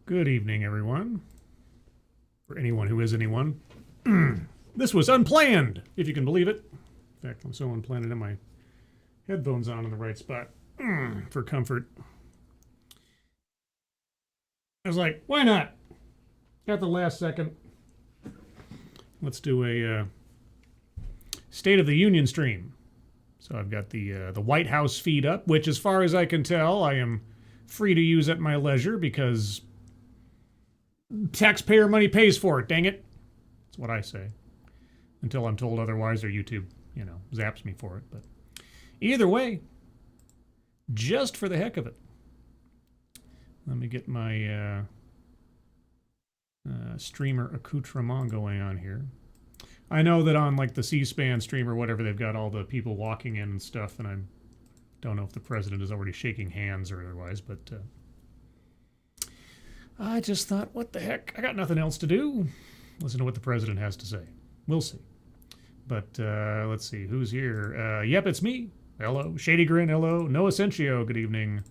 Good evening, everyone. For anyone who is anyone. This was unplanned, if you can believe it. In fact, I'm so unplanned I have my headphones on in the right spot for comfort. I was like, why not? At the last second, let's do a State of the Union stream. So I've got the White House feed up, which, as far as I can tell, I am free to use at my leisure because taxpayer money pays for it, dang it. That's what I say. Until I'm told otherwise, or YouTube, zaps me for it. But either way, just for the heck of it. Let me get my streamer accoutrement going on here. I know that on like the C-SPAN stream or whatever, they've got all the people walking in and stuff, and I don't know if the president is already shaking hands or otherwise, but I just thought, what the heck? I got nothing else to do. Listen to what the president has to say. We'll see. But let's see, who's here? Yep, it's me. Hello. Shady Grin, hello. Noah Sentio, good evening.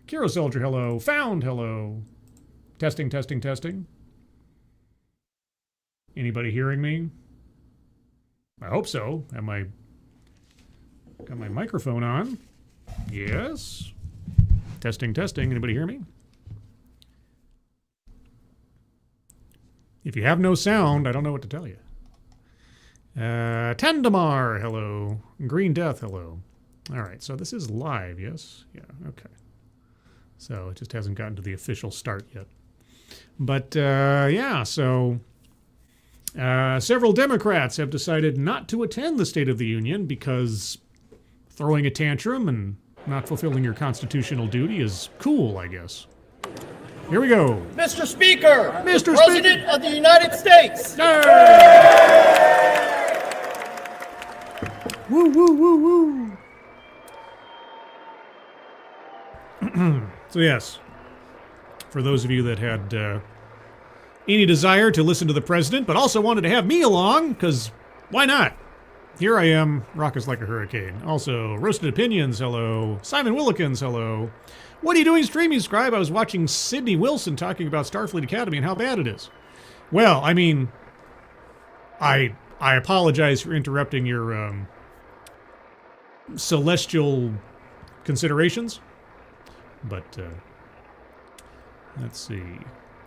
Kiro Soldier, hello. Found, hello. Testing, testing, testing. Anybody hearing me? I hope so. Got my microphone on. Yes. Testing, testing. Anybody hear me? If you have no sound, I don't know what to tell you. Tandamar, hello. Green Death, hello. All right, so this is live, yes? Yeah, okay. So it just hasn't gotten to the official start yet. But, yeah, so several Democrats have decided not to attend the State of the Union because throwing a tantrum and not fulfilling your constitutional duty is cool, I guess. Here we go. Mr. Speaker, Mr. the President of the United States. Woo, woo, woo, woo. So yes, for those of you that had any desire to listen to the president, but also wanted to have me along, because why not? Here I am, raucous like a hurricane. Also, Roasted Opinions, hello. Simon Willikins, hello. What are you doing streaming, Scribe? I was watching Sydney Wilson talking about Starfleet Academy and how bad it is. Well, I mean, I apologize for interrupting your celestial considerations, but let's see.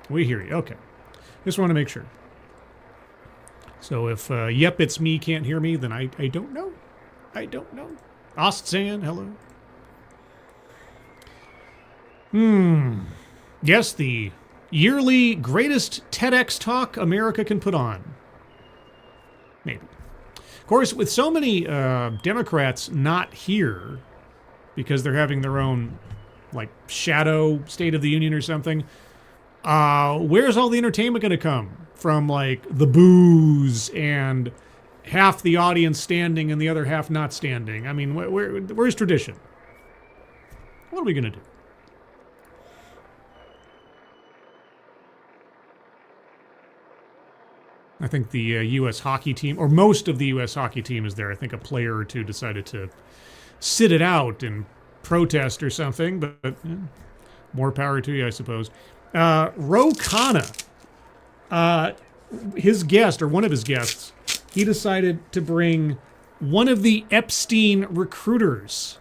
We hear you. Okay. Just want to make sure. So if Yep, It's Me can't hear me, then I don't know. I don't know. Ostzan, hello. Yes, the yearly greatest TEDx talk America can put on. Maybe. Of course, with so many Democrats not here because they're having their own, like, shadow State of the Union or something, where's all the entertainment going to come? From, like, the boos and half the audience standing and the other half not standing. I mean, where's tradition? What are we going to do? I think the U.S. hockey team, or most of the U.S. hockey team is there. I think a player or two decided to sit it out and protest or something, but more power to you, I suppose. Ro Khanna, his guest, or one of his guests, he decided to bring one of the Epstein recruiters.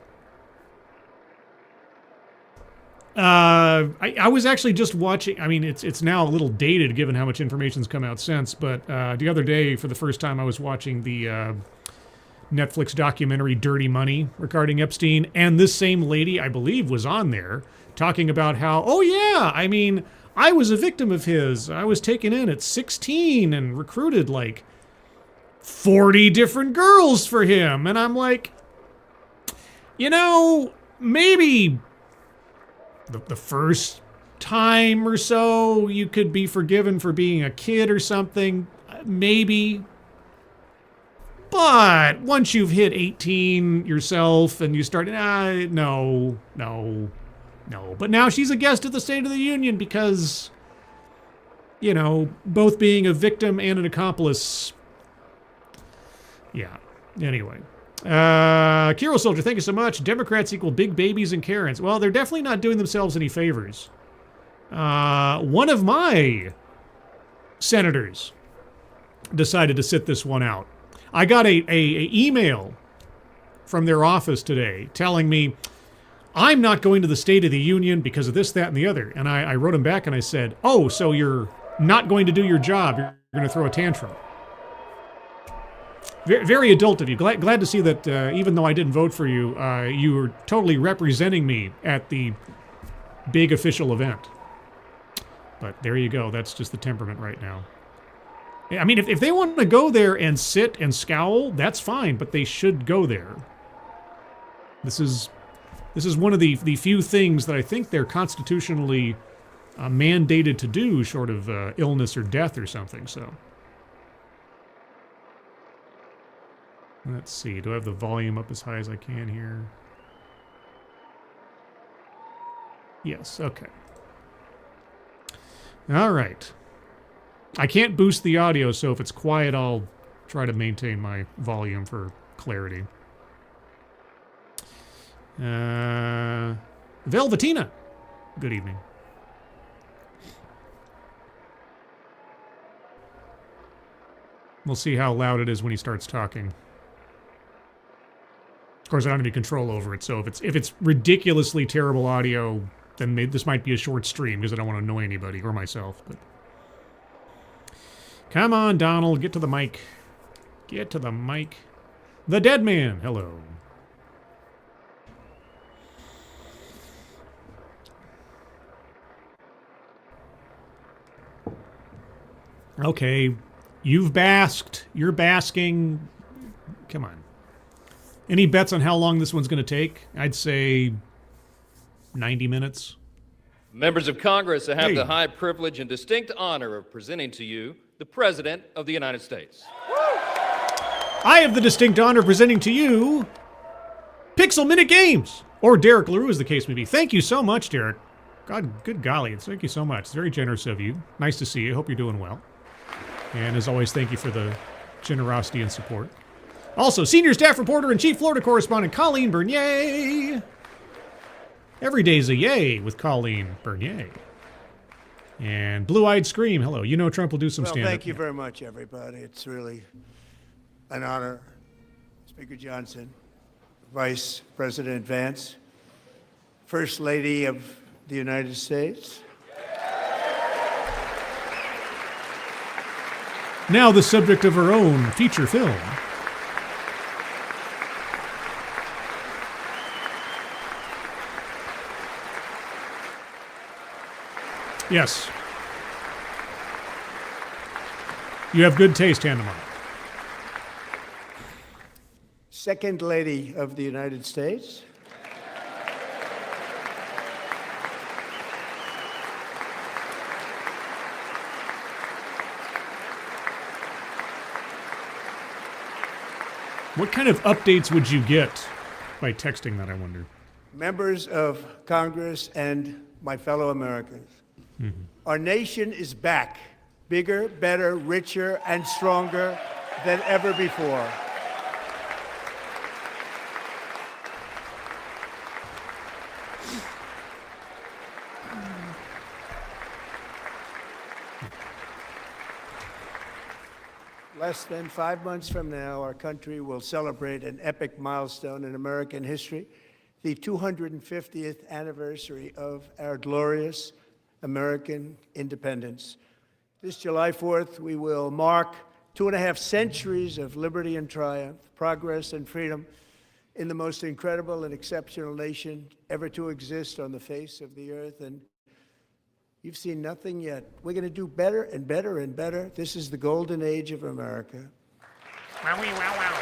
I was actually just watching, I mean, it's now a little dated given how much information's come out since, but the other day, for the first time, I was watching the Netflix documentary Dirty Money regarding Epstein, and this same lady, I believe, was on there talking about how, oh yeah, I mean, I was a victim of his. I was taken in at 16 and recruited like 40 different girls for him. And I'm like, maybe the first time or so you could be forgiven for being a kid or something. Maybe. But once you've hit 18 yourself and you start, no. But now she's a guest at the State of the Union because, both being a victim and an accomplice. Yeah. Anyway. Kiro Soldier, thank you so much. Democrats equal big babies and Karens. Well, they're definitely not doing themselves any favors. one of my senators decided to sit this one out. I got a email from their office today telling me, I'm not going to the State of the Union because of this, that, and the other. And I wrote him back and I said, oh, so you're not going to do your job. You're going to throw a tantrum. Very adult of you. Glad to see that even though I didn't vote for you, you were totally representing me at the big official event. But there you go. That's just the temperament right now. I mean, if they want to go there and sit and scowl, that's fine, but they should go there. This is one of the few things that I think they're constitutionally mandated to do, short of illness or death or something, so. Let's see, do I have the volume up as high as I can here? Yes, okay. All right. I can't boost the audio, so if it's quiet, I'll try to maintain my volume for clarity. Velvetina, good evening. We'll see how loud it is when he starts talking. Of course, I don't have any control over it, so if it's ridiculously terrible audio, then this might be a short stream because I don't want to annoy anybody or myself. But come on, Donald, get to the mic. Get to the mic. The Dead Man, hello. Okay, you've basked. You're basking. Come on. Any bets on how long this one's going to take? I'd say 90 minutes. Members of Congress, I have Hey. the high privilege and distinct honor of presenting to you the President of the United States. I have the distinct honor of presenting to you Pixel Minute Games, or Derek LaRue as the case may be. Thank you so much, Derek. God, good golly, thank you so much. It's very generous of you. Nice to see you. Hope you're doing well. And as always, thank you for the generosity and support. Also, senior staff reporter and chief Florida correspondent Colleen Bernier. Every day's a yay with Colleen Bernier. And Blue-Eyed Scream, hello. You know Trump will do some Well, stand-up. thank you very much, everybody. It's really an honor. Speaker Johnson, Vice President Vance, First Lady of the United States. Now the subject of her own feature film. Yes. You have good taste, Handemar. Second Lady of the United States. What kind of updates would you get by texting that, I wonder? Members of Congress and my fellow Americans. Our nation is back, bigger, better, richer, and stronger than ever before. Less than 5 months from now, our country will celebrate an epic milestone in American history, the 250th anniversary of our glorious American independence. This July 4th, we will mark 2.5 centuries of liberty and triumph, progress and freedom in the most incredible and exceptional nation ever to exist on the face of the earth. And you've seen nothing yet. We're going to do better and better and better. This is the golden age of America. Wowie, wow, wow.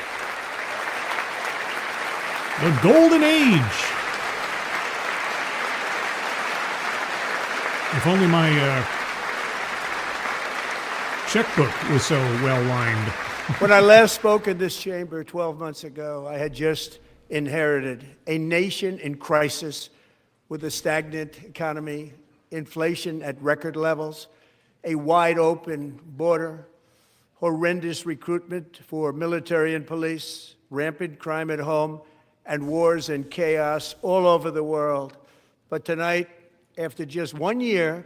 The golden age. If only my checkbook was so well lined. When I last spoke in this chamber 12 months ago, I had just inherited a nation in crisis with a stagnant economy, inflation at record levels, a wide open border, horrendous recruitment for military and police, rampant crime at home, and wars and chaos all over the world. But tonight, after just 1 year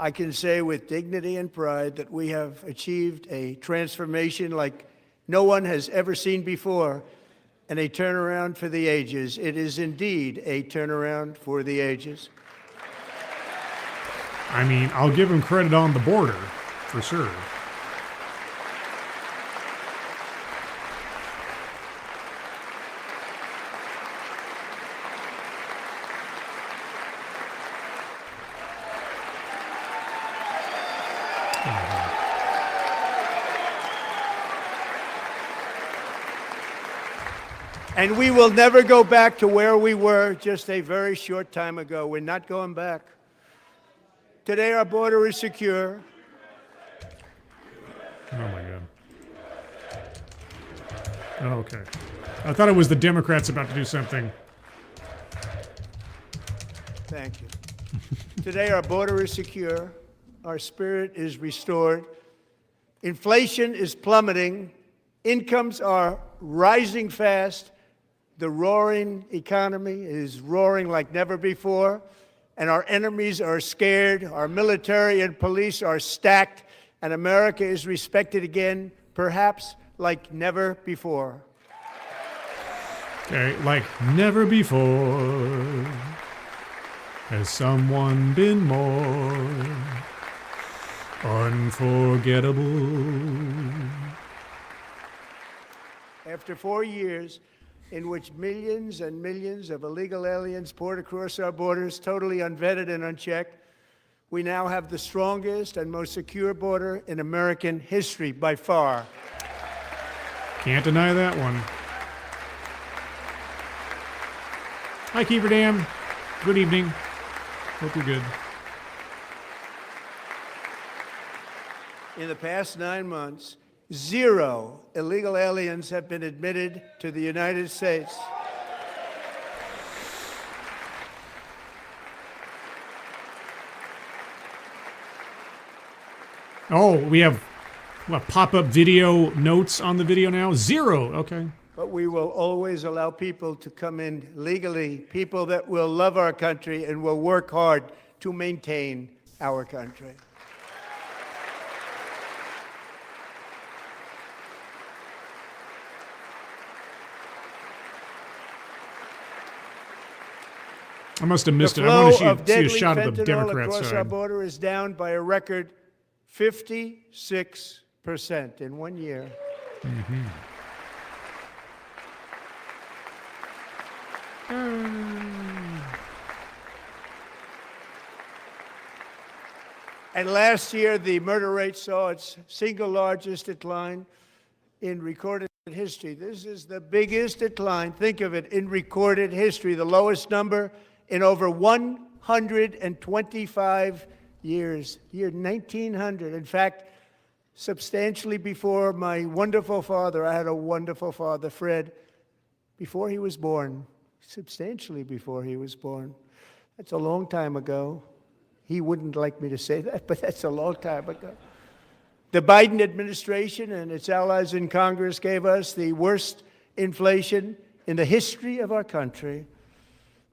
I can say with dignity and pride that we have achieved a transformation like no one has ever seen before, and a turnaround for the ages. It is indeed a turnaround for the ages. I mean, I'll give him credit on the border, for sure. And we will never go back to where we were just a very short time ago. We're not going back. Today, our border is secure. Oh, my God. Okay. I thought it was the Democrats about to do something. Thank you. Today, our border is secure. Our spirit is restored. Inflation is plummeting. Incomes are rising fast. The roaring economy is roaring like never before, and our enemies are scared. Our military and police are stacked, and America is respected again, perhaps like never before. Okay, like never before has someone been more unforgettable. After 4 years in which millions and millions of illegal aliens poured across our borders, totally unvetted and unchecked, we now have the strongest and most secure border in American history by far. Can't deny that one. Hi, Keeper Dam. Good evening. Hope you're good. In the past 9 months, 0 illegal aliens have been admitted to the United States. Oh, we have what, pop-up video notes on the video now? 0. Okay. But we will always allow people to come in legally, people that will love our country and will work hard to maintain our country. I must have missed The it. I want flow of to see a deadly shot of the fentanyl Democrat across our side. border is down by a record 56% in 1 year. Mm-hmm. And last year, the murder rate saw its single largest decline in recorded history. This is the biggest decline, think of it, in recorded history, the lowest number in over 125 years, year 1900. In fact, substantially before my wonderful father, I had a wonderful father, Fred, before he was born, substantially before he was born. That's a long time ago. He wouldn't like me to say that, but that's a long time ago. The Biden administration and its allies in Congress gave us the worst inflation in the history of our country.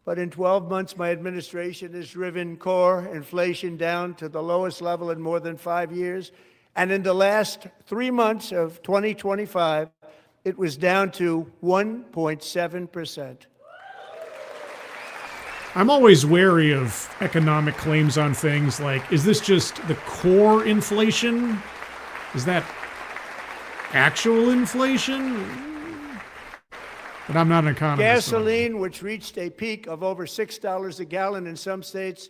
But in 12 months, my administration has driven core inflation down to the lowest level in more than 5 years. And in the last 3 months of 2025, it was down to 1.7%. I'm always wary of economic claims on things like, is this just the core inflation? Is that actual inflation? But I'm not an economist. Gasoline, which reached a peak of over $6 a gallon in some states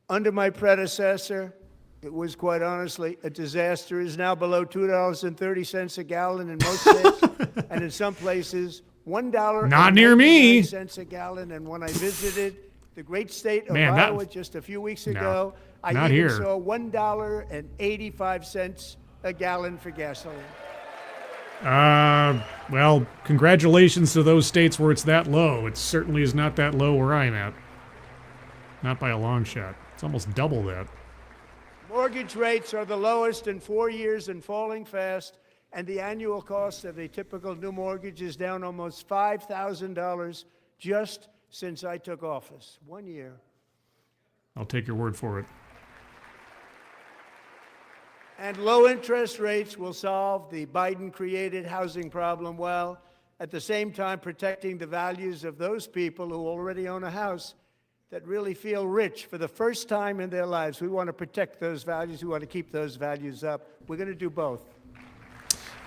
under my predecessor, it was quite honestly a disaster, is now below $2.30 a gallon in most states, and in some places, $1. Not near me. Cents a gallon. And when I visited the great state of Man, Iowa just a few weeks ago, I not even here. saw $1.85 a gallon for gasoline. Well, congratulations to those states where it's that low. It certainly is not that low where I'm at. Not by a long shot. It's almost double that. Mortgage rates are the lowest in 4 years and falling fast, and the annual cost of a typical new mortgage is down almost $5,000 just since I took office. 1 year. I'll take your word for it. And low interest rates will solve the Biden-created housing problem while at the same time protecting the values of those people who already own a house that really feel rich for the first time in their lives. We want to protect those values. We want to keep those values up. We're going to do both.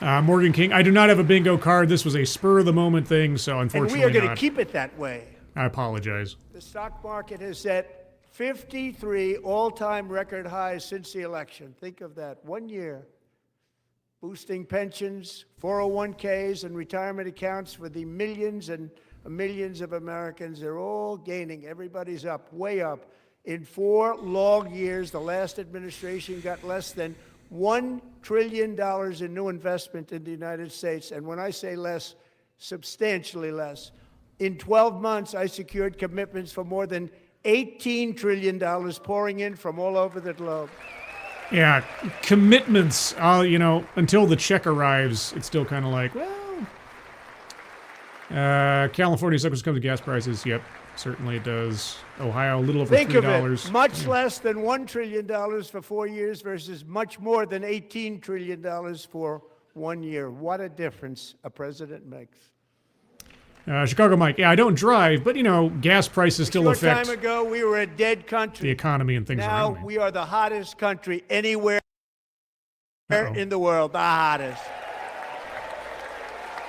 Morgan King, I do not have a bingo card. This was a spur-of-the-moment thing, so unfortunately And we are going not. to keep it that way. I apologize. The stock market has set 53 all-time record highs since the election. Think of that. 1 year. Boosting pensions, 401ks, and retirement accounts for the millions and millions of Americans. They're all gaining. Everybody's up, way up. In 4 long years, the last administration got less than $1 trillion in new investment in the United States. And when I say less, substantially less. In 12 months, I secured commitments for more than $18 trillion pouring in from all over the globe. Yeah, commitments, until the check arrives, it's still kind of like, well. California suckers come to gas prices. Yep, certainly it does. Ohio, a little over Think $3. of it, much less than $1 trillion for 4 years versus much more than $18 trillion for 1 year. What a difference a president makes. Chicago Mike, yeah, I don't drive, but, gas prices still Short affect time ago, we were a dead country. the economy and things Now around me. we are the hottest country anywhere Uh-oh. in the world, the hottest.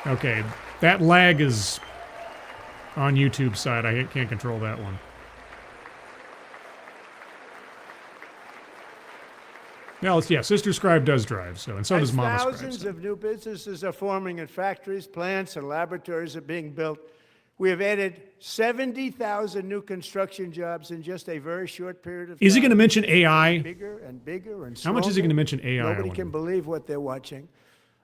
Okay, that lag is on YouTube's side. I can't control that one. Well, Sister Scribe does drive, and so does Mama Scribe. Thousands of new businesses are forming in factories, plants, and laboratories are being built. We have added 70,000 new construction jobs in just a very short period of time. Is he going to mention AI? Bigger and bigger and How much is he going to mention AI? Nobody can believe what they're watching.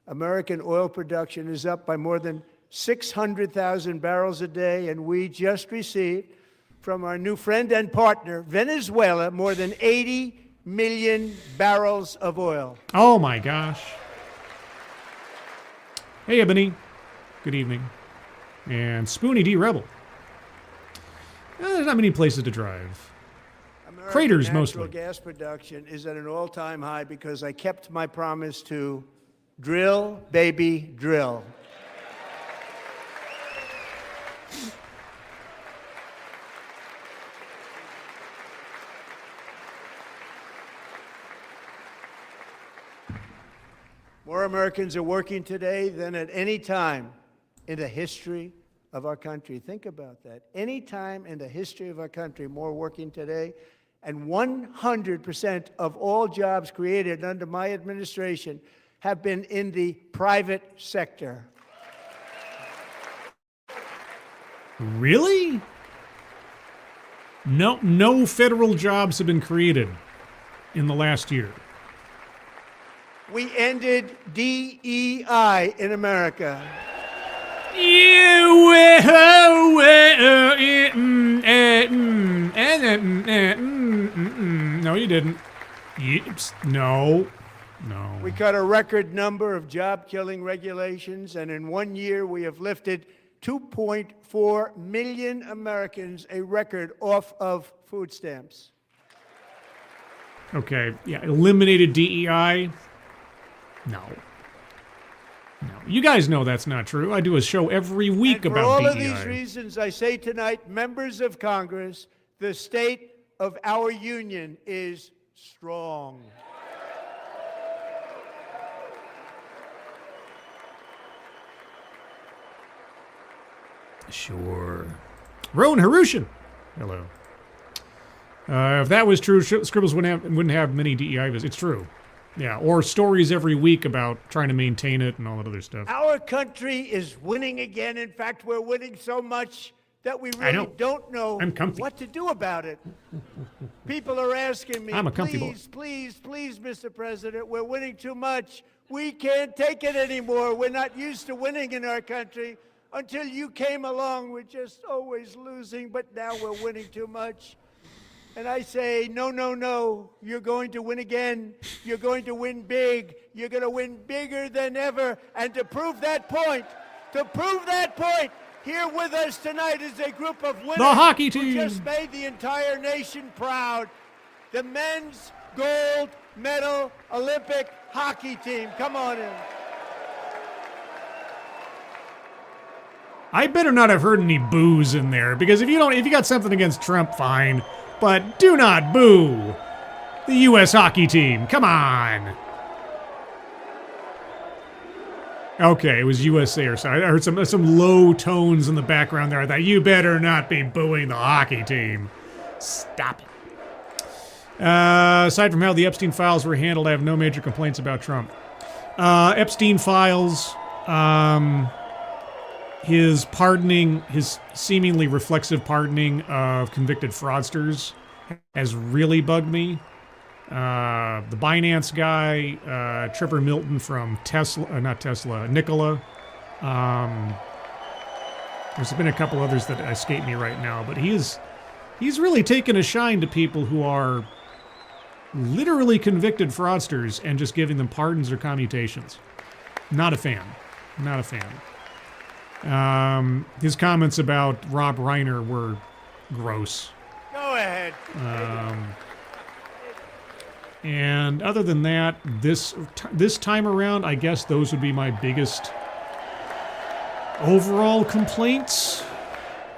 American oil production is up by more than 600,000 barrels a day, and we just received from our new friend and partner, Venezuela, more than 80 million barrels of oil. Oh my gosh. Hey, Ebony. Good evening. And Spoonie D. Rebel. There's not many places to drive. American Craters, natural mostly. Gas production is at an all-time high because I kept my promise to drill, baby, drill. More Americans are working today than at any time in the history of our country. Think about that. Any time in the history of our country, more working today. And 100% of all jobs created under my administration have been in the private sector. Really? No federal jobs have been created in the last year. We ended DEI in America. No, you didn't. No. We cut a record number of job-killing regulations, and in 1 year we have lifted 2.4 million Americans, a record, off of food stamps. Okay, yeah, eliminated DEI. No. You guys know that's not true. I do a show every week And for about all DEI. of these reasons, I say tonight, members of Congress, the state of our union is strong. Sure. Rowan Harushin. Hello. If that was true, Scribbles wouldn't have many DEI visits. It's true. Yeah, or stories every week about trying to maintain it and all that other stuff. Our country is winning again. In fact, we're winning so much that we really don't know what to do about it. People are asking me, I'm a comfy please, Mr. President, we're winning too much. We can't take it anymore. We're not used to winning in our country. Until you came along, we're just always losing, but now we're winning too much. And I say, no, you're going to win again. You're going to win big. You're going to win bigger than ever. And to prove that point, here with us tonight is a group of winners the hockey team who just made the entire nation proud. The men's gold medal Olympic hockey team. Come on in. I better not have heard any boos in there, because if you got something against Trump, fine, but do not boo the U.S. hockey team. Come on. Okay, it was USA or something. I heard some low tones in the background there. I thought, you better not be booing the hockey team. Stop it. Aside from how the Epstein files were handled, I have no major complaints about Trump. Epstein files, his pardoning, his seemingly reflexive pardoning of convicted fraudsters has really bugged me. The Binance guy, Trevor Milton from Nikola. There's been a couple others that escape me right now, but he's really taken a shine to people who are literally convicted fraudsters and just giving them pardons or commutations. Not a fan. Not a fan. His comments about Rob Reiner were gross. Go ahead. And other than that, this time around, I guess those would be my biggest overall complaints.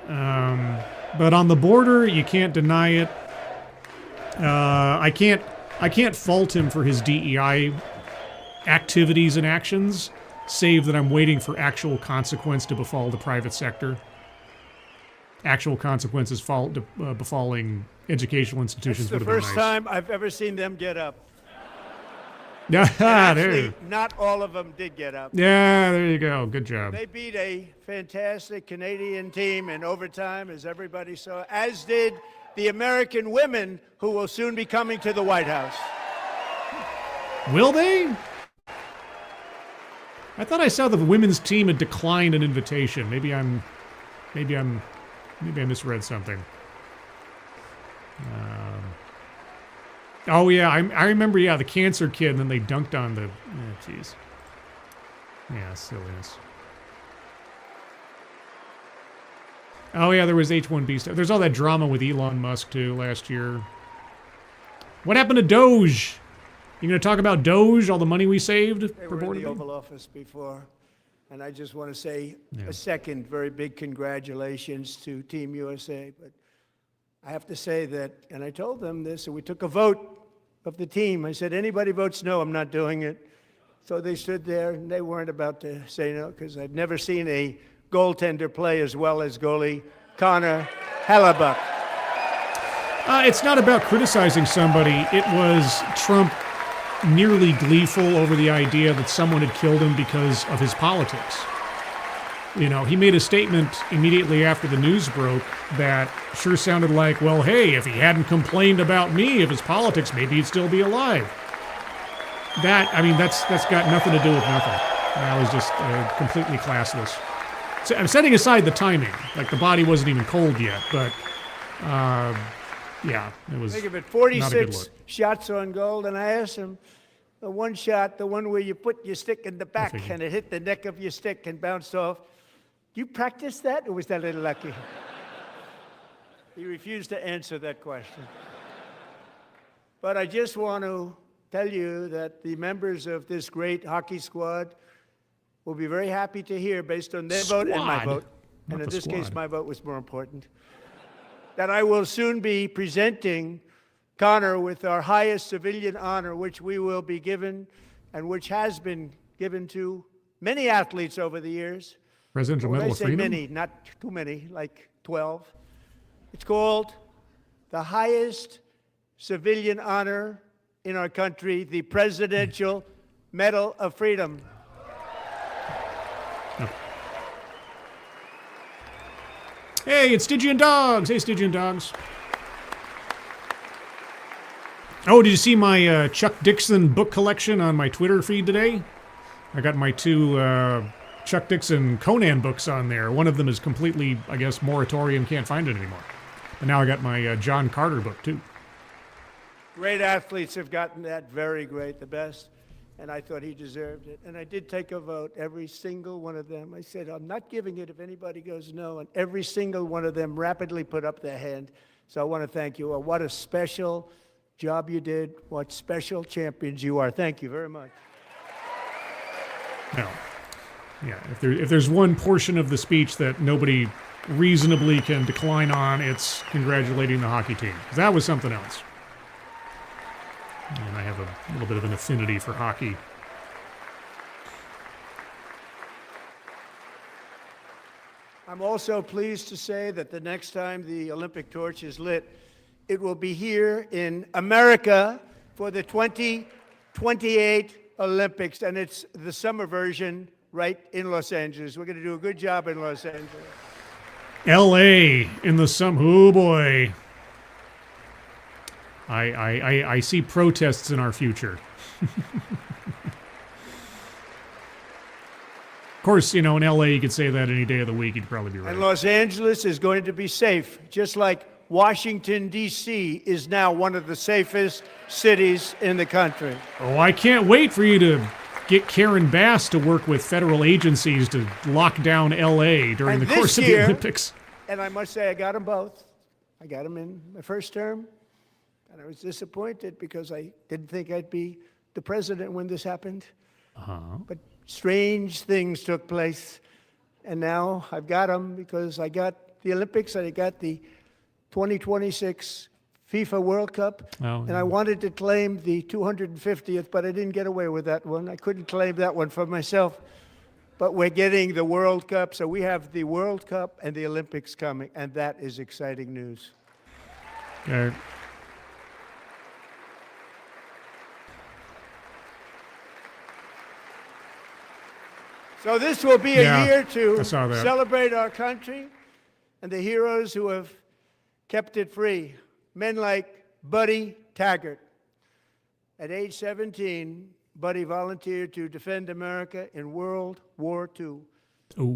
But on the border, you can't deny it. I can't fault him for his DEI activities and actions, save that I'm waiting for actual consequence to befall the private sector. Actual consequences befalling educational institutions would have been nice. It's the first time I've ever seen them get up. Yeah, Actually, not all of them did get up. Yeah, there you go. Good job. They beat a fantastic Canadian team in overtime, as everybody saw, as did the American women who will soon be coming to the White House. Will they? I thought I saw the women's team had declined an invitation. Maybe I misread something. Oh yeah, I remember. Yeah, the cancer kid, and then they dunked on the. Jeez. Yeah, silliness. Oh yeah, there was H-1B stuff. There's all that drama with Elon Musk too last year. What happened to Doge? You gonna talk about Doge? All the money we saved? They were in the Oval Office before, and I just want to say a second very big congratulations to Team USA. But I have to say that, and I told them this, and we took a vote of the team. I said, anybody votes no, I'm not doing it. So they stood there, and they weren't about to say no, because I've never seen a goaltender play as well as goalie Connor Hellebuck. It's not about criticizing somebody. It was Trump nearly gleeful over the idea that someone had killed him because of his politics. You know, he made a statement immediately after the news broke that sure sounded like, well, hey, if he hadn't complained about me, of his politics, maybe he'd still be alive. That's got nothing to do with nothing. That was just completely classless. So I'm setting aside the timing. Like, the body wasn't even cold yet, but yeah, it was. Think of it, not a good 46 look. shots on goal, and I asked him, the one shot, the one where you put your stick in the back and it hit the neck of your stick and bounced off. You practice that, or was that a little lucky? He refused to answer that question. But I just want to tell you that the members of this great hockey squad will be very happy to hear, based on their vote and my vote, and in this case, my vote was more important, that I will soon be presenting Connor with our highest civilian honor, which we will be given, and which has been given to many athletes over the years. Presidential Medal of Freedom? Many, not too many, like 12. It's called the highest civilian honor in our country, the Presidential Medal of Freedom. Oh. Hey, it's Stygian Dogs. Hey, Stygian Dogs. Oh, did you see my Chuck Dixon book collection on my Twitter feed today? I got my two Chuck Dixon Conan books on there. One of them is completely, I guess, moratorium, can't find it anymore. But now I got my John Carter book, too. Great athletes have gotten that, very great, the best, and I thought he deserved it. And I did take a vote, every single one of them. I said, I'm not giving it if anybody goes no, and every single one of them rapidly put up their hand. So I want to thank you all. What a special job you did, what special champions you are. Thank you very much. No. Yeah, if there's one portion of the speech that nobody reasonably can decline on, it's congratulating the hockey team. 'Cause that was something else. And I have a little bit of an affinity for hockey. I'm also pleased to say that the next time the Olympic torch is lit, it will be here in America for the 2028 Olympics, and it's the summer version right in Los Angeles. We're going to do a good job in Los Angeles. L.A. in the summer. Oh, boy. I see protests in our future. Of course, you know, in L.A. you could say that any day of the week. You'd probably be right. And Los Angeles is going to be safe, just like Washington, D.C. is now one of the safest cities in the country. Oh, I can't wait for you to get Karen Bass to work with federal agencies to lock down L.A. during the course of the Olympics. And I must say, I got them both. I got them in my first term, and I was disappointed because I didn't think I'd be the president when this happened. But strange things took place, and now I've got them because I got the Olympics and I got the 2026 FIFA World Cup, and I wanted to claim the 250th, but I didn't get away with that one. I couldn't claim that one for myself. But we're getting the World Cup, so we have the World Cup and the Olympics coming, and that is exciting news. So this will be a year to celebrate our country and the heroes who have kept it free. Men like Buddy Taggart. At age 17, Buddy volunteered to defend America in World War II,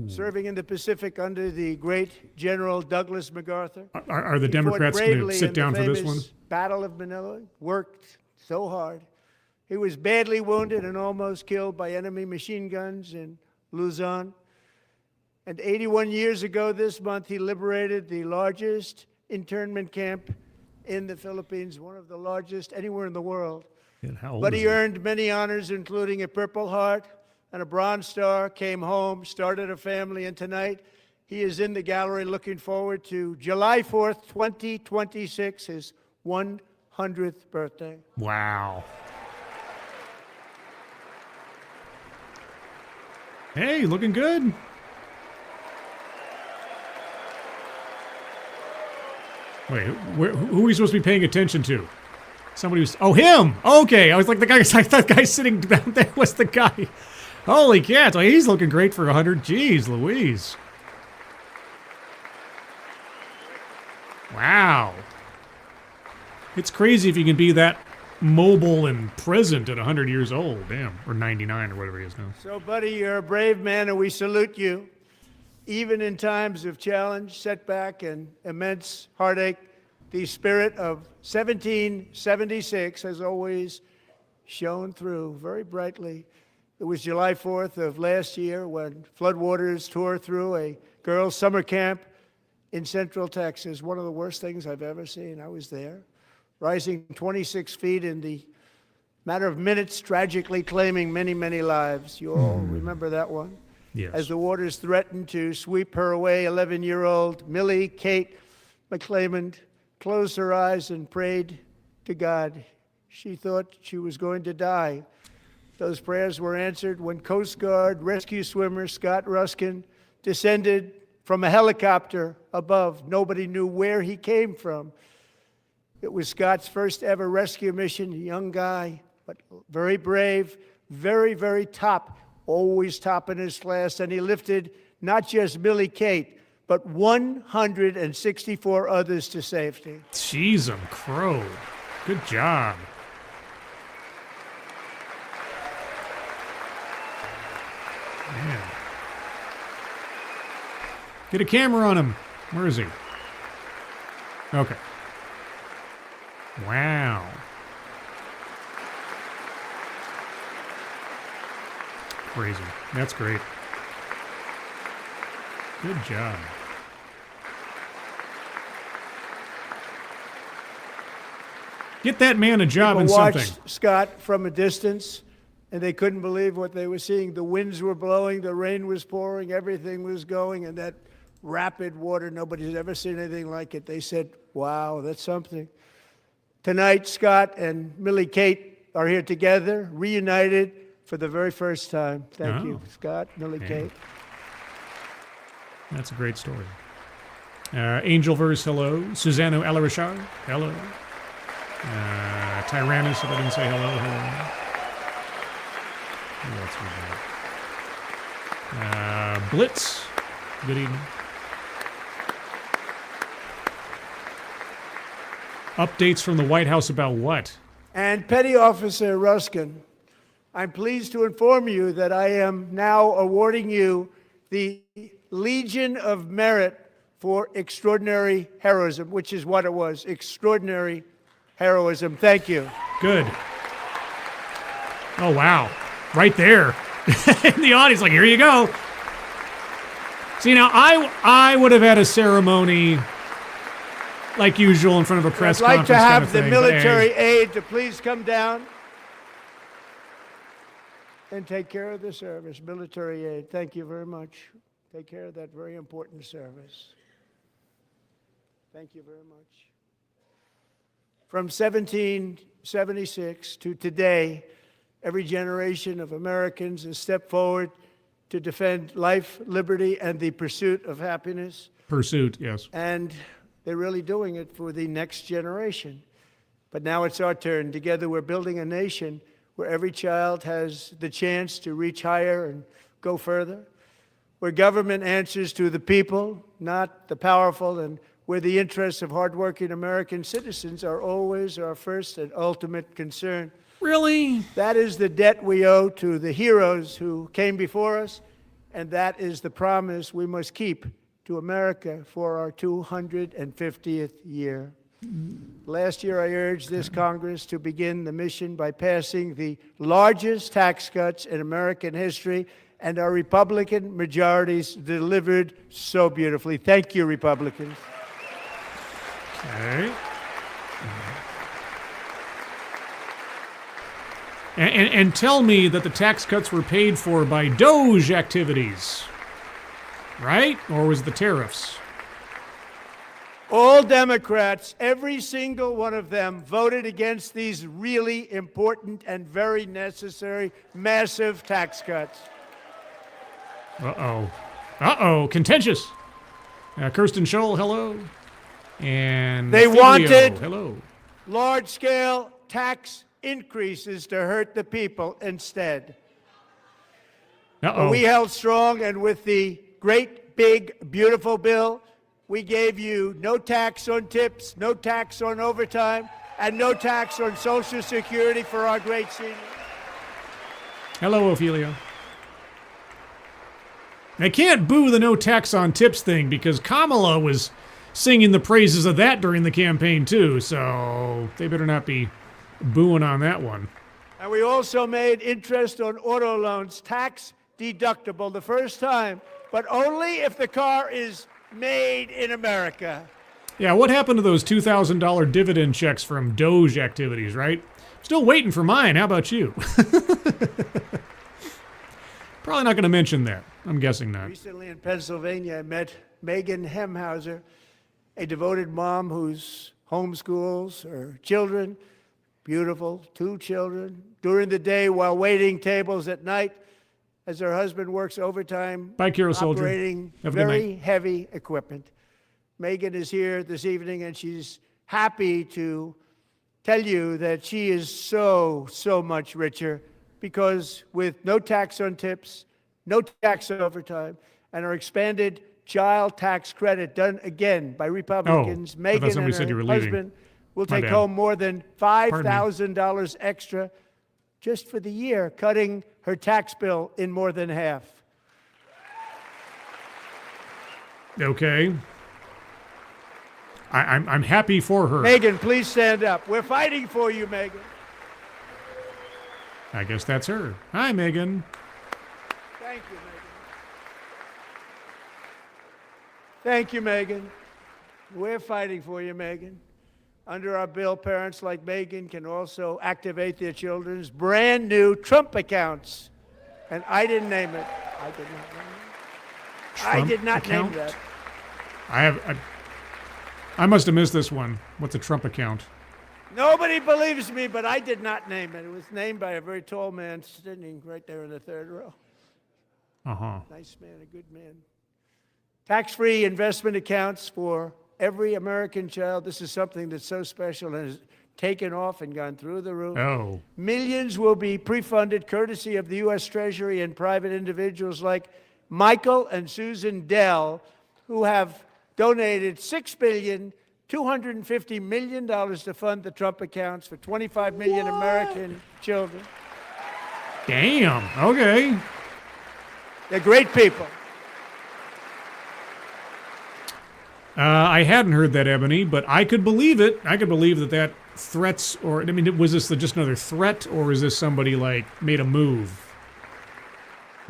serving in the Pacific under the great General Douglas MacArthur. Are the Democrats going to sit down for this one? Battle of Manila, worked so hard. He was badly wounded and almost killed by enemy machine guns in Luzon. And 81 years ago this month, he liberated the largest internment camp in the Philippines, one of the largest anywhere in the world. But he earned many honors, including a Purple Heart and a Bronze Star, came home, started a family, and tonight he is in the gallery looking forward to July 4th, 2026, his 100th birthday. Wow. Hey, looking good. Wait, who are we supposed to be paying attention to? Somebody was... Oh, him! Okay, I was like, I thought the guy sitting down there was the guy. Holy cats, he's looking great for 100. Jeez Louise. Wow. It's crazy if you can be that mobile and present at 100 years old. Damn. Or 99 or whatever he is now. So, Buddy, you're a brave man, and we salute you. Even in times of challenge, setback, and immense heartache, the spirit of 1776 has always shone through very brightly. It was July 4th of last year when floodwaters tore through a girls' summer camp in Central Texas. One of the worst things I've ever seen. I was there, rising 26 feet in the matter of minutes, tragically claiming many, many lives. You all remember that one? Yes. As the waters threatened to sweep her away, 11-year-old Millie Kate McClelland closed her eyes and prayed to God. She thought she was going to die. Those prayers were answered when Coast Guard rescue swimmer Scott Ruskin descended from a helicopter above. Nobody knew where he came from. It was Scott's first ever rescue mission, a young guy, but very brave, very, very top, always top in his class, and he lifted not just Millie Kate, but 164 others to safety. Jeez, I'm crow. Good job. Man. Get a camera on him. Where is he? Okay. Wow. Crazy. That's great. Good job. Get that man a job People in something. watched Scott from a distance, and they couldn't believe what they were seeing. The winds were blowing, the rain was pouring, everything was going, and that rapid water, nobody's ever seen anything like it. They said, wow, that's something. Tonight, Scott and Millie Kate are here together, reunited for the very first time. Thank you, Scott, Millie Kate. That's a great story. Angelverse, hello. Susano Alarishar, hello. Tyrannus, if I didn't say hello, hello. Who else we got? Blitz, good evening. Updates from the White House about what? And Petty Officer Ruskin, I'm pleased to inform you that I am now awarding you the Legion of Merit for extraordinary heroism, which is what it was, extraordinary heroism. Thank you. Good. Oh, wow. Right there. In the audience, like, here you go. See, now, I would have had a ceremony like usual in front of a press I'd like conference to have kind of the thing, military aide to please come down and take care of the service. Military aid, thank you very much. Take care of that very important service. Thank you very much. From 1776 to today, every generation of Americans has stepped forward to defend life, liberty, and the pursuit of happiness. Pursuit, yes. And they're really doing it for the next generation. But now it's our turn. Together we're building a nation where every child has the chance to reach higher and go further, where government answers to the people, not the powerful, and where the interests of hardworking American citizens are always our first and ultimate concern. Really? That is the debt we owe to the heroes who came before us, and that is the promise we must keep to America for our 250th year. Last year, I urged this Congress to begin the mission by passing the largest tax cuts in American history, and our Republican majorities delivered so beautifully. Thank you, Republicans. Okay. And tell me that the tax cuts were paid for by Doge activities, right? Or was it the tariffs? All Democrats, every single one of them, voted against these really important and very necessary, massive tax cuts. Uh-oh. Uh-oh, contentious. Kirsten Scholl, hello. And They Filio, wanted hello. large-scale tax increases to hurt the people instead. Uh-oh. We held strong, and with the great, big, beautiful bill, we gave you no tax on tips, no tax on overtime, and no tax on Social Security for our great seniors. Hello, Ophelia. They can't boo the no tax on tips thing because Kamala was singing the praises of that during the campaign too, so they better not be booing on that one. And we also made interest on auto loans tax deductible the first time, but only if the car is made in America. Yeah, what happened to those $2,000 dividend checks from Doge activities, right? Still waiting for mine. How about you? Probably not going to mention that. I'm guessing not. Recently in Pennsylvania, I met Megan Hemhauser, a devoted mom who's homeschools her children, beautiful, 2 children, during the day while waiting tables at night as her husband works overtime, Bye, Kiro Soldier. operating Have a good very night. heavy equipment. Megan is here this evening, and she's happy to tell you that she is so much richer because with no tax on tips, no tax on overtime, and our expanded child tax credit done again by Republicans, I thought Megan somebody and said you her were leaving. husband will My take bad. home more than $5,000 extra just for the year, cutting her tax bill in more than half. Okay. I'm happy for her. Megan, please stand up. We're fighting for you, Megan. I guess that's her. Hi, Megan. Thank you, Megan. Thank you, Megan. We're fighting for you, Megan. Under our bill, parents like Megan can also activate their children's brand new Trump accounts. And I didn't name it. I did not name it. I did not name that. I must have missed this one. What's a Trump account? Nobody believes me, but I did not name it. It was named by a very tall man sitting right there in the third row. Uh-huh. Nice man, a good man. Tax-free investment accounts for every American child. This is something that's so special and has taken off and gone through the roof. Oh. Millions will be pre-funded courtesy of the U.S. Treasury and private individuals like Michael and Susan Dell, who have donated $6.25 billion to fund the Trump accounts for 25 million American children. Damn. Okay. They're great people. I hadn't heard that, Ebony, but I could believe it. I could believe that threats, or, I mean, was this just another threat, or is this somebody, like, made a move?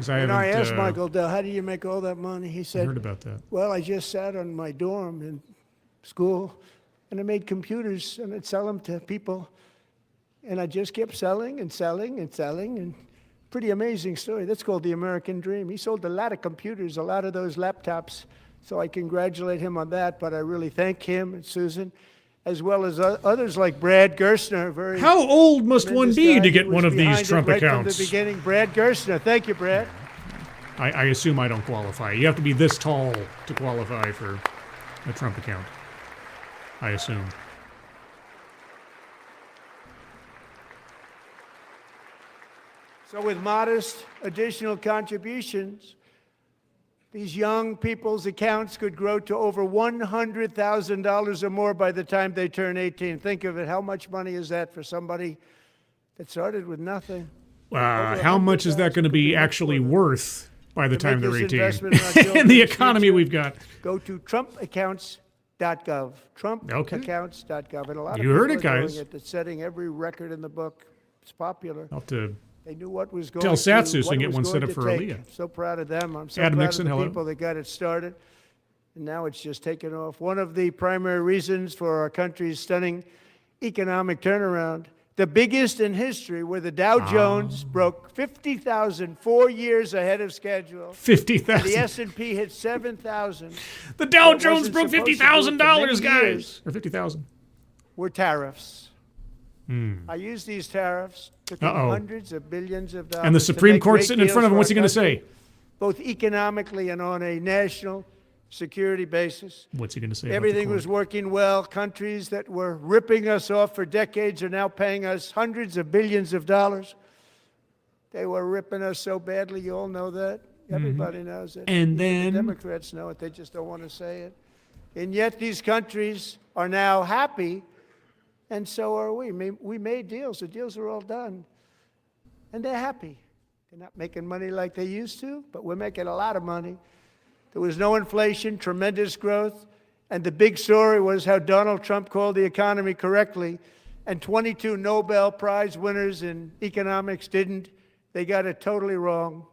I asked Michael Dell, how do you make all that money? He said, I heard about that. Well, I just sat on my dorm in school, and I made computers, and I'd sell them to people. And I just kept selling and selling and selling, and pretty amazing story. That's called the American dream. He sold a lot of computers, a lot of those laptops. So I congratulate him on that, but I really thank him and Susan, as well as others like Brad Gerstner. How old must one be to get one of these Trump accounts? From the beginning, Brad Gerstner. Thank you, Brad. I assume I don't qualify. You have to be this tall to qualify for a Trump account, I assume. So with modest additional contributions, these young people's accounts could grow to over $100,000 or more by the time they turn 18. Think of it. How much money is that for somebody that started with nothing? How much is that going to be actually worth by the time they're 18? In in the economy we've got. Go to TrumpAccounts.gov. TrumpAccounts.gov. And a lot of you heard it, people are guys. doing it. It's setting every record in the book. It's popular. I'll have to They knew what was going tell to Satsus what and get was one going set up to for take. Aaliyah. I'm so proud of them. I'm so Adam proud Nixon, of the hello. people that got it started. And now it's just taken off. One of the primary reasons for our country's stunning economic turnaround, the biggest in history, where the Dow Jones broke 50,000 4 years ahead of schedule. 50,000. The S&P hit 7,000. The Dow That Jones wasn't broke supposed to do it for $50,000, many guys. years. Or 50,000. Were tariffs. I used these tariffs, took in hundreds of billions of dollars. And the to Supreme make Court's great sitting in front of deals him. What's for he our going to country, say? both economically and on a national security basis. What's he going to say? Everything was working well. Countries that were ripping us off for decades are now paying us hundreds of billions of dollars. They were ripping us so badly, you all know that. Everybody knows it. And Even then the Democrats know it. They just don't want to say it. And yet these countries are now happy, and so are we. We made deals. The deals are all done. And they're happy. They're not making money like they used to, but we're making a lot of money. There was no inflation, tremendous growth, and the big story was how Donald Trump called the economy correctly, and 22 Nobel Prize winners in economics didn't. They got it totally wrong.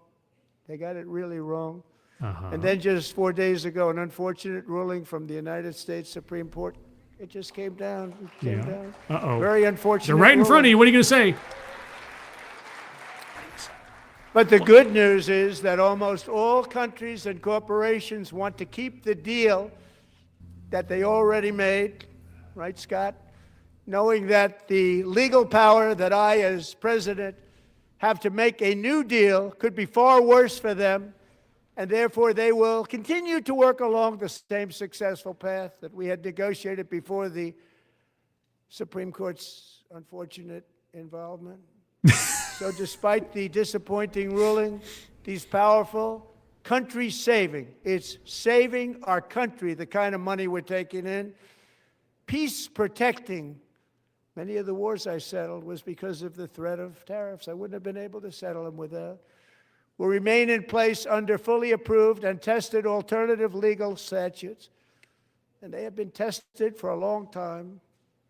They got it really wrong. And then just 4 days ago, an unfortunate ruling from the United States Supreme Court. It just came down. It came down. Very unfortunate. They're right in front of you. What are you going to say? But the good news is that almost all countries and corporations want to keep the deal that they already made, right, Scott? Knowing that the legal power that I, as president, have to make a new deal could be far worse for them, and therefore they will continue to work along the same successful path that we had negotiated before the Supreme Court's unfortunate involvement. So despite the disappointing ruling, these powerful country-saving, it's saving our country, the kind of money we're taking in, peace-protecting. Many of the wars I settled was because of the threat of tariffs. I wouldn't have been able to settle them without. Will remain in place under fully approved and tested alternative legal statutes. And they have been tested for a long time.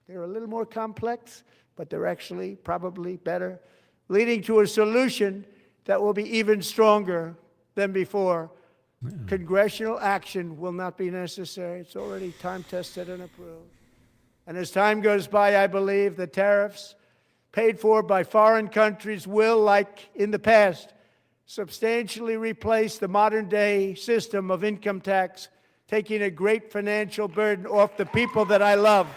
They're a little more complex, but they're actually probably better, leading to a solution that will be even stronger than before. Congressional action will not be necessary. It's already time-tested and approved. And as time goes by, I believe the tariffs paid for by foreign countries will, like in the past, substantially replace the modern-day system of income tax, taking a great financial burden off the people that I love.